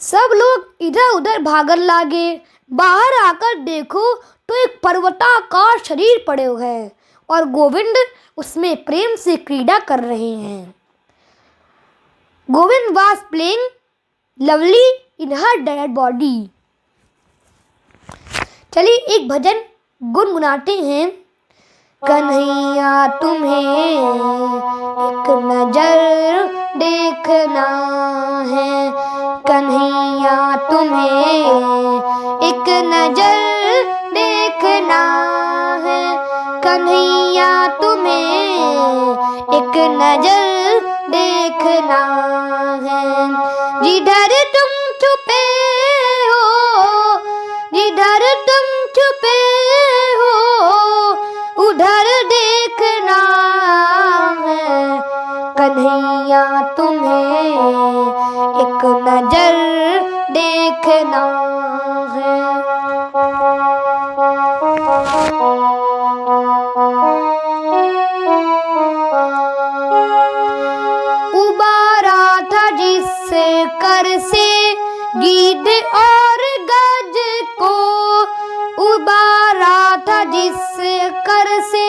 सब लोग इधर उधर भागन लागे। बाहर आकर देखो तो एक पर्वताकार शरीर पड़े हुए है और गोविंद उसमें प्रेम से क्रीड़ा कर रहे हैं। Govind was playing lovely in her dead body। चलिए एक भजन गुनगुनाते हैं। कन्हैया तुम्हें एक नजर देखना है, कन्हैया तुम्हें एक नजर देखना है, कन्हैया तुम्हें एक नजर देखना है। जिधर तुम छुपे हो, जिधर तुम छुपे हो, उधर देखना है, कन्हैया तुम्हें एक नजर देखना है। उबारा था जिससे कर से गीध और गज को, उबारा था जिससे कर से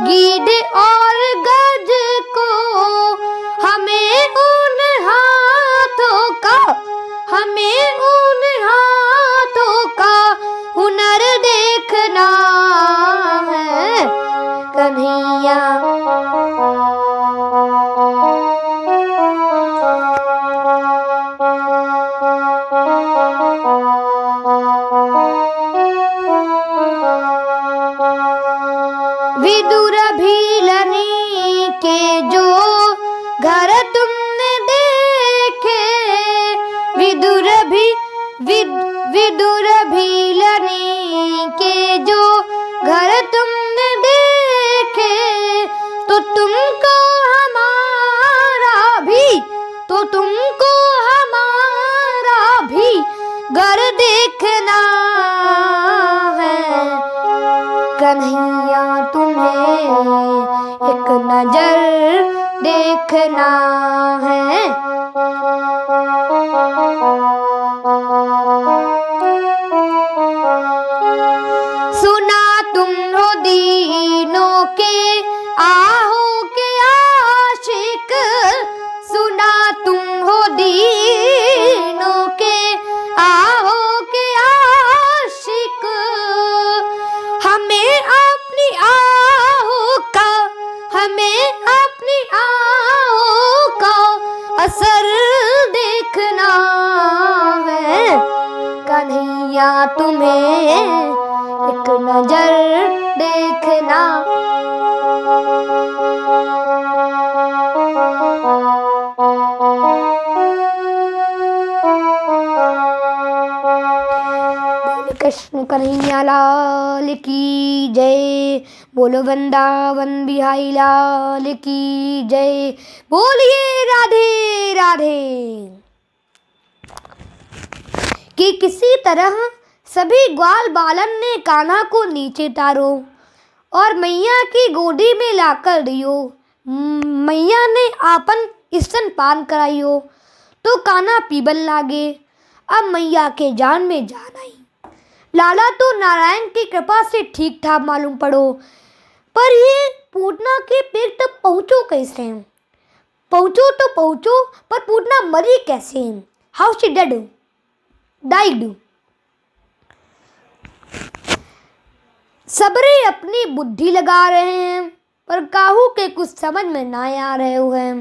गीध और गज को, हमें उन हाथों का, हमें उन हाथों का हुनर देखना है, कन्हैया विदुर भीलनी भी विदुर भीलनी के जो घर तुमने देखे, तो तुमको हमारा भी घर देखना है। कन्हैया तुम्हें एक नजर देखना है। सुना तुम हो दीनों के आहों के आशिक, सुना तुम हो दीनों के आहों के आशिक, हमें अपनी आहों का असर देखना है। कन्हैया तुम्हें एक नजर देखना। कृष्ण कन्हैया लाल की जय। बोलो वृंदावन बिहारी लाल की जय। बोलिए राधे राधे। कि किसी तरह सभी ग्वाल बालन ने कान्हा को नीचे तारो और मैया की गोदी में लाकर दियो। मैया ने आपन स्तन पान कराइयो तो कान्हा पीबन लागे। अब मैया के जान में जान आई। लाला तो नारायण की कृपा से ठीक ठाक मालूम पड़ो, पर ये पूतना के पेट तक पहुँचो कैसे? पहुँचो तो पहुँचो, पर पूतना मरी कैसे? How she died. सबरे अपनी बुद्धि लगा रहे हैं, पर काहू के कुछ समझ में ना आ रहे हुए।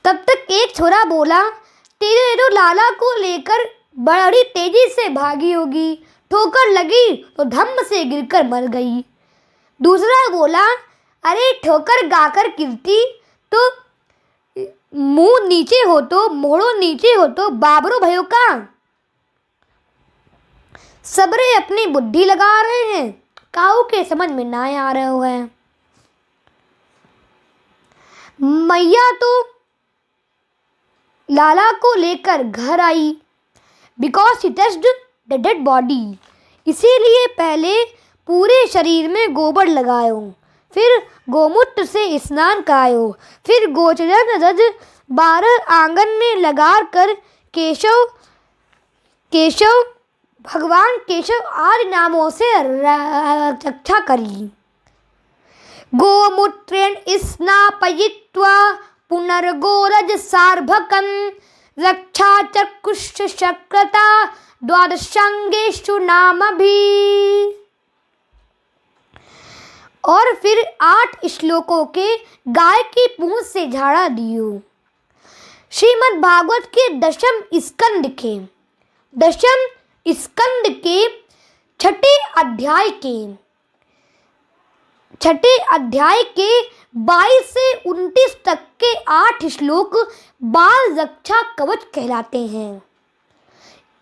तब तक एक छोरा बोला, तेरे लाला को लेकर बड़ी तेजी से भागी होगी, ठोकर लगी तो धम्म से गिरकर मर गई। दूसरा बोला, अरे ठोकर गाकर गिरती तो मुंह नीचे हो तो मोड़ो नीचे हो तो बाबरो भयो का। सबरे अपनी बुद्धि लगा रहे हैं, काऊ के समझ में ना आ रहे हुए हैं। मैया तो लाला को लेकर घर आई, because she touched the dead body. इसीलिए पहले पूरे शरीर में गोबर लगायो, फिर गोमूत्र से स्नान करायो, फिर गोचरण रज 12 आंगन में लगा कर केशव भगवान केशव आदि नामों से रक्षा करी। गोमूत्रेण स्नापयित्वा पुनर्गोरज सार्भकं रक्षा चक्षुष शक्रता द्वादशांगेषु नामभि। और फिर 8 श्लोकों के गाय की पूंछ से झाड़ा दियो। श्रीमद् भागवत के दशम स्कंद के छठे अध्याय के 22 से 29 तक के 8 श्लोक बाल रक्षा कवच कहलाते हैं।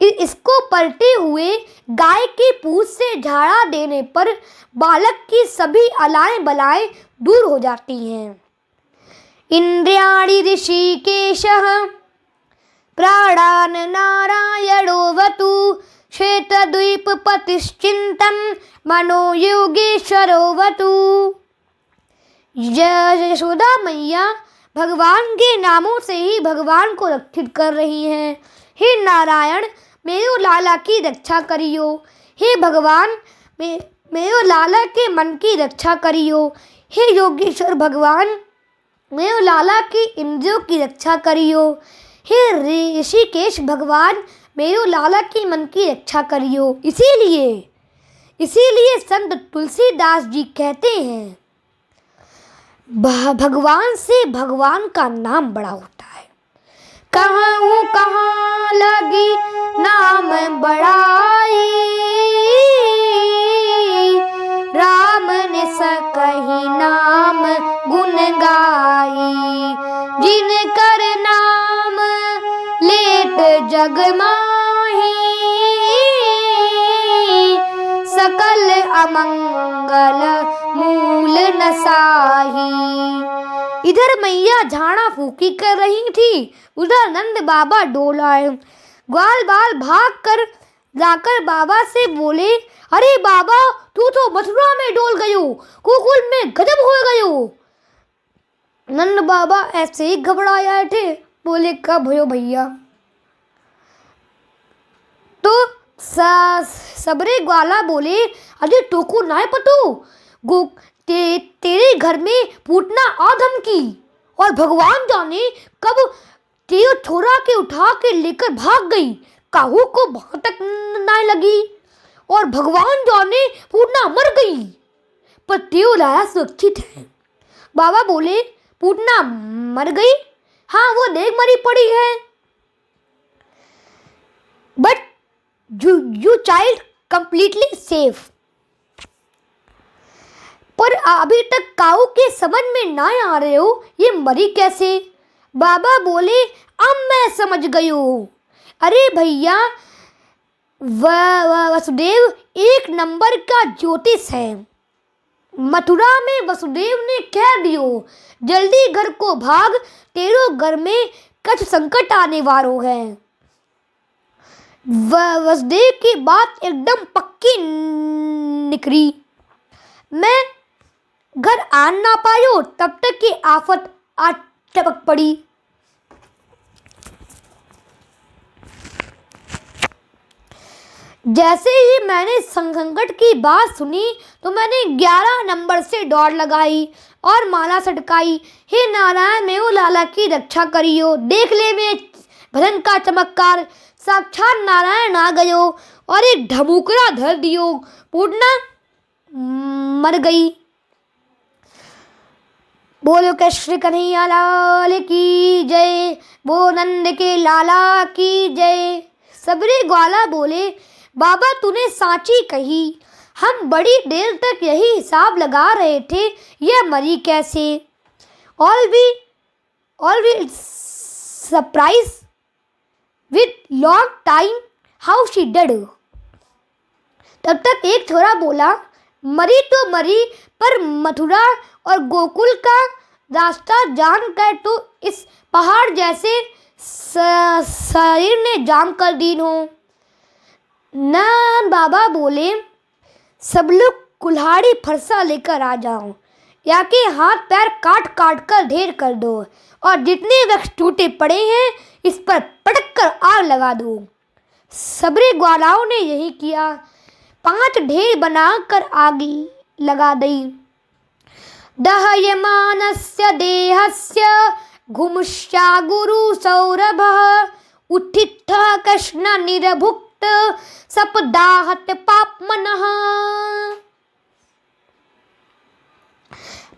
इसको पढ़ते हुए गाय की पूंछ से झाड़ा देने पर बालक की सभी अलाएं बलाएं दूर हो जाती हैं। इंद्रियाणि ऋषिकेशः प्राणान् नारायणोऽवतु श्वेतद्वीपपतिश्चिन्तं मनो योगेश्वरोऽवतु। यशोदा मैया भगवान के नामों से ही भगवान को रक्षित कर रही हैं। हे नारायण, मेरे लाला की रक्षा करियो। हे भगवान, मेरे लाला के मन की रक्षा करियो। हे योगेश्वर भगवान, मेरे लाला की इंद्रियों की रक्षा करियो। हे ऋषिकेश भगवान, मेरे लाला की मन की रक्षा करियो। इसीलिए संत तुलसीदास जी कहते हैं, भगवान से भगवान का नाम बड़ा होता है। कहाँ लगी नाम बड़ाई, राम ने सकही नाम गुण गाई। जिन कर नाम लेत जग माही, सकल अमंगल मूल नसाही। इधर मैया झाड़ा फूकी कर रही थी, उधर नंद बाबा डोल आए। ग्वाल बाल भाग कर जाकर बाबा से बोले, अरे बाबा, तू तो मथुरा में डोल गयो, गोकुल में गजब हो गयो। नंद बाबा ऐसे ही घबराए थे, बोले कब हो भैया। तो सबरे ग्वाला बोले, अरे टोको ना पतो, तेरे घर में पूतना आदम की, और भगवान जाने कब तेरे छोरा के उठा के लेकर भाग गई, काहू को वहां तक ना लगी, और भगवान जाने पूतना मर गई, पर तेरे लाया सुरक्षित है। बाबा बोले, पूतना मर गई? हाँ, वो देख मरी पड़ी है, but you child completely safe। पर अभी तक काऊ के समझ में ना आ रहे हो, ये मरी कैसे? बाबा बोले, अब मैं समझ गई हूँ। अरे भैया, वसुदेव एक नंबर का ज्योतिष है। मथुरा में वसुदेव ने कह दियो, जल्दी घर को भाग, तेरो घर में कुछ संकट आने वालों है। वसुदेव की बात एकदम पक्की निकली। मैं घर आ ना पायो, तब तक की आफत आ टपक पड़ी। जैसे ही मैंने संकट की बात सुनी तो मैंने 11 नंबर से दौड़ लगाई और माला सटकाई, हे नारायण मेरे लाला की रक्षा करियो, देख ले में भजन का चमत्कार, साक्षात नारायण आ गयो और एक ढमुकरा धर दियो, पूतना मर गई। बोलो कृष्ण कन्हैया लाल की जय, वो नंद के लाला की जय। सबरे ग्वाला बोले, बाबा तूने साची कही, हम बड़ी देर तक यही हिसाब लगा रहे थे, यह मरी कैसे। All we surprise with long time how she dead. तब तक एक छोरा बोला, मरी तो मरी, पर मथुरा और गोकुल का रास्ता जानकर तो इस पहाड़ जैसे शरीर ने जाम कर दी हो। नंद बाबा बोले, सब लोग कुल्हाड़ी फरसा लेकर आ जाओ, या के हाथ पैर काट काट कर ढेर कर दो, और जितने वृक्ष टूटे पड़े हैं इस पर पटक कर आग लगा दो। सबरे ग्वालाओं ने यही किया, 5 ढेर बनाकर आग लगा दी। दह्यमानस्य देहस्य घुमुष्या गुरु सौरभः, उत्थितः कृष्ण निरभुक्त सपदाहत पापमनः।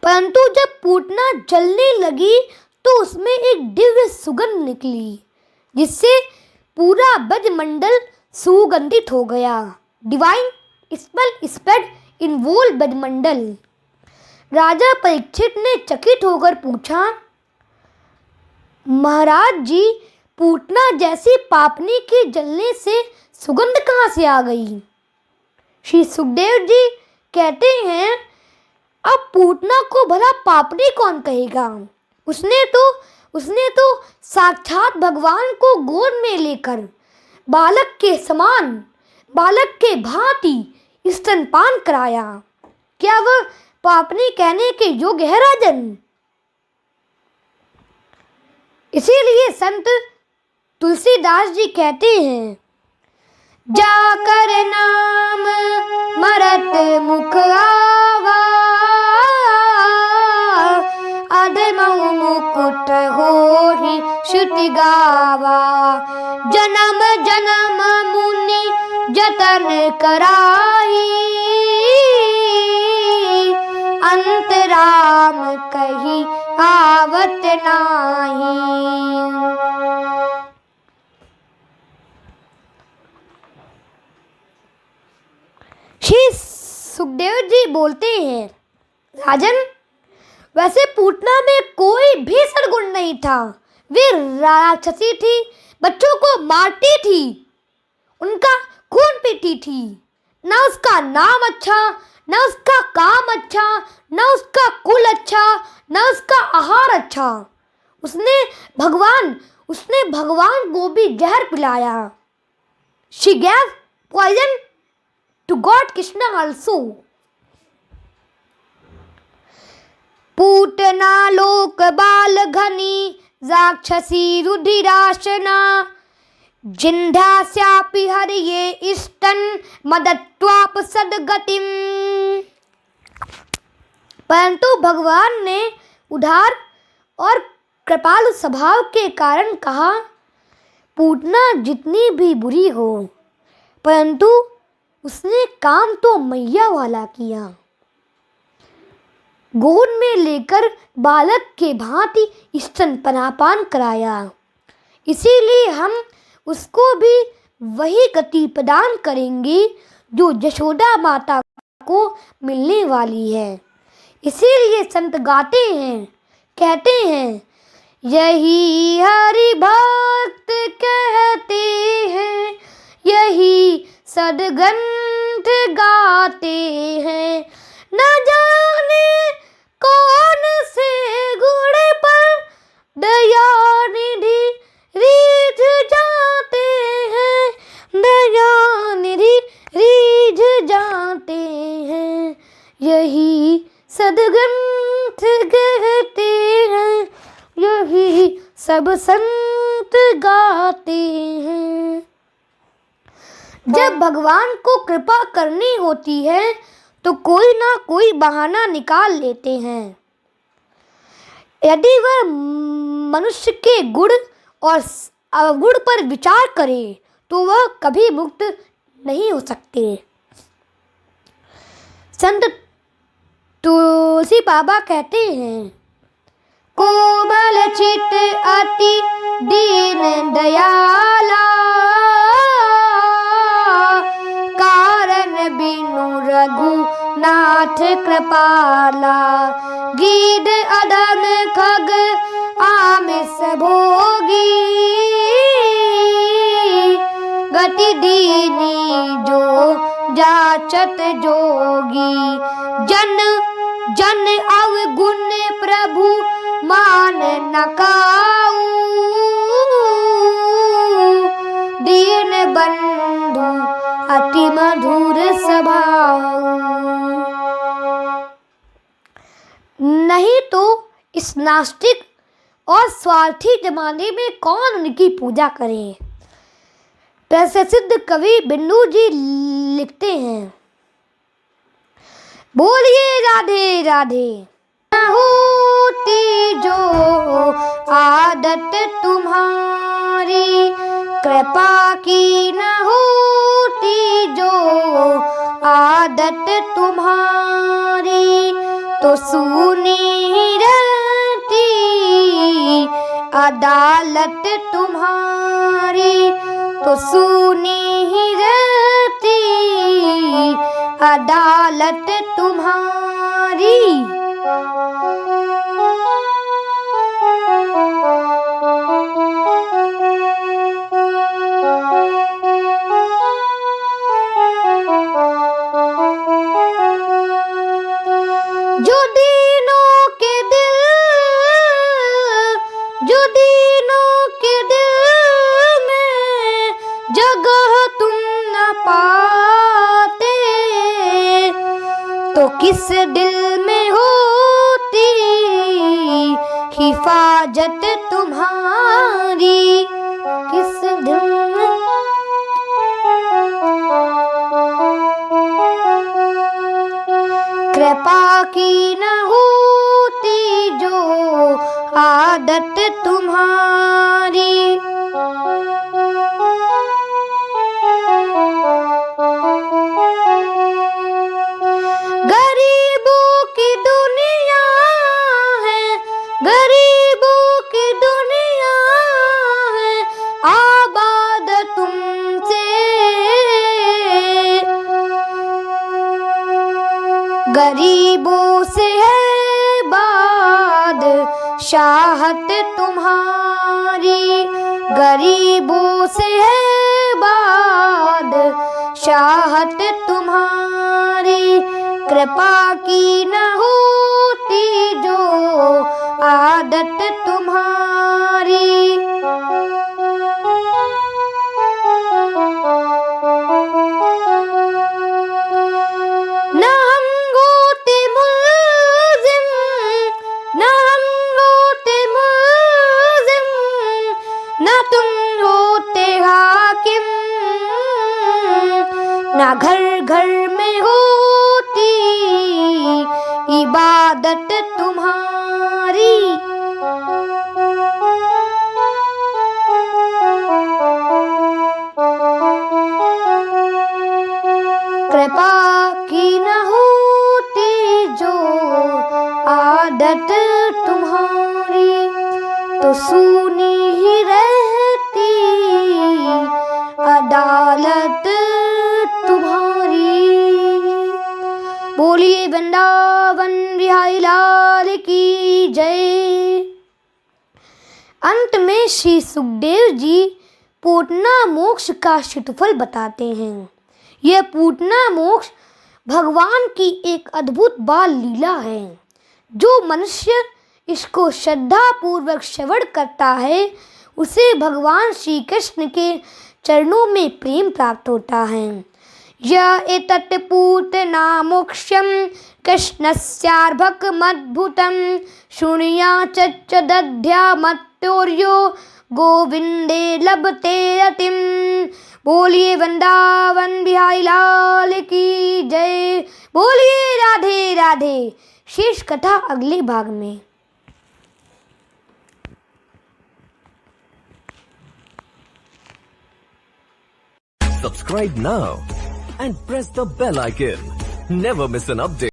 परंतु जब पूतना जलने लगी तो उसमें एक दिव्य सुगंध निकली, जिससे पूरा ब्रजमंडल सुगंधित हो गया। डिवाइन स्मेल स्प्रेड इन वोल ब्रजमंडल। राजा परीक्षित ने चकित होकर पूछा, महाराज जी, पूतना जैसी पापनी के जलने से सुगंध कहाँ से आ गई। श्री सुखदेव जी कहते हैं, अब पूतना को भला पापनी कौन कहेगा, उसने तो साक्षात भगवान को गोद में लेकर बालक के समान, बालक के भांति स्तनपान कराया। क्या वह पापनी कहने के योग्य है राजन। इसीलिए संत तुलसीदास जी कहते हैं, जाकर नाम मरत मुख आवा, अधमऊ मुकुट होहि श्रुति गावा, जन्म जन्म मुनि जतन कराई, अंत राम कही आवत नाही। श्री सुखदेव जी बोलते हैं, राजन, वैसे पूतना में कोई भी सद्गुण नहीं था, वे राक्षसी थी, बच्चों को मारती थी, उनका खून पीती थी। ना उसका नाम अच्छा, ना उसका काम अच्छा, ना उसका कुल अच्छा, ना उसका आहार अच्छा। उसने भगवान को भी जहर पिलाया। She gave poison to God Krishna also. Putana लोक बाल घनी राक्षसी रुधिराशना जिन्धास्यापि हरिये स्तन मदत्वाप सद्गतिम। परंतु भगवान ने उदार और कृपालु स्वभाव के कारण कहा, पूतना जितनी भी बुरी हो, परंतु उसने काम तो मैया वाला किया। गोद में लेकर बालक के भांति स्तनपान कराया, इसीलिए हम उसको भी वही गति प्रदान करेंगे जो यशोदा माता को मिलने वाली है। इसीलिए संत गाते हैं, कहते हैं, यही हरि भक्त कहते हैं, यही सदग्रंथ गाते हैं। न जाने कौन से गुण पर दयानिधि रीझ जाते हैं, दयानिधि रीझ जाते हैं। यही सदग्रंथ कहते हैं, यही सब संत गाते हैं। जब भगवान को कृपा करनी होती है तो कोई ना कोई बहाना निकाल लेते हैं। यदि वह मनुष्य के गुण और अवगुण पर विचार करे तो वह कभी मुक्त नहीं हो सकते। संत तुलसी बाबा कहते हैं, कोमल चित अति दीन दयाला, कारण बिनु रघुनाथ कृपाला। गीध अधम खग आमिष भोगी, गति दीनी जो जाचत जोगी। जन जन अवगुण प्रभु मान न काऊ, दीन बंधु अति मधुर स्वभाव। नहीं तो इस नास्तिक और स्वार्थी जमाने में कौन उनकी पूजा करे। प्रसिद्ध कवि बिंदु जी लिखते हैं, बोलिए राधे राधे। न होती जो आदत तुम्हारी, कृपा की न होती जो आदत तुम्हारी, तो सुनी रहती अदालत तुम्हारी, तो सुनी रहती अदालत तुम्हारी। जो दीनों के दिल, जो दीनों के दिल में जगह तुम न पाते, तो किस दिल में होती हिफाजत तुम्हारी, किस दिल में। कृपा की न होती जो आदत तुम्हारी, गरीबों की दुनिया है, गरीबों की दुनिया है, आबाद तुमसे। गरीबों से है बादशाहत तुम्हारी। गरीबों से है बादशाहत तुम्हारी, कृपा की न होती जो आदत तुम्हारी। न हम होते मुल्ज़िम, न हम होते मुल्ज़िम, न तुम होते हाकिम, न घर घर में होती इबादत तुम्हारी। कृपा की न होती जो आदत तुम्हारी, तो सूनी ही रहती अदालत तुम्हारी। बोलिए वृंदावन बिहारी लाल की जय। अंत में श्री सुखदेव जी पूतना मोक्ष का क्षेत्रफल बताते हैं। यह पूतना मोक्ष भगवान की एक अद्भुत बाल लीला है। जो मनुष्य इसको श्रद्धा पूर्वक श्रवण करता है उसे भगवान श्री कृष्ण के चरणों में प्रेम प्राप्त होता है। यह एतत् पूतना मोक्षम कृष्णस्यार्भकमद्भुतं, शृणुयाच्च दध्यामत्योर्यो गोविंदे लभते रतिम। बोलिए वृंदावन बिहारी लाल की जय। बोलिए राधे राधे। शेष कथा अगले भाग में। Subscribe now and press the bell icon. Never miss an update.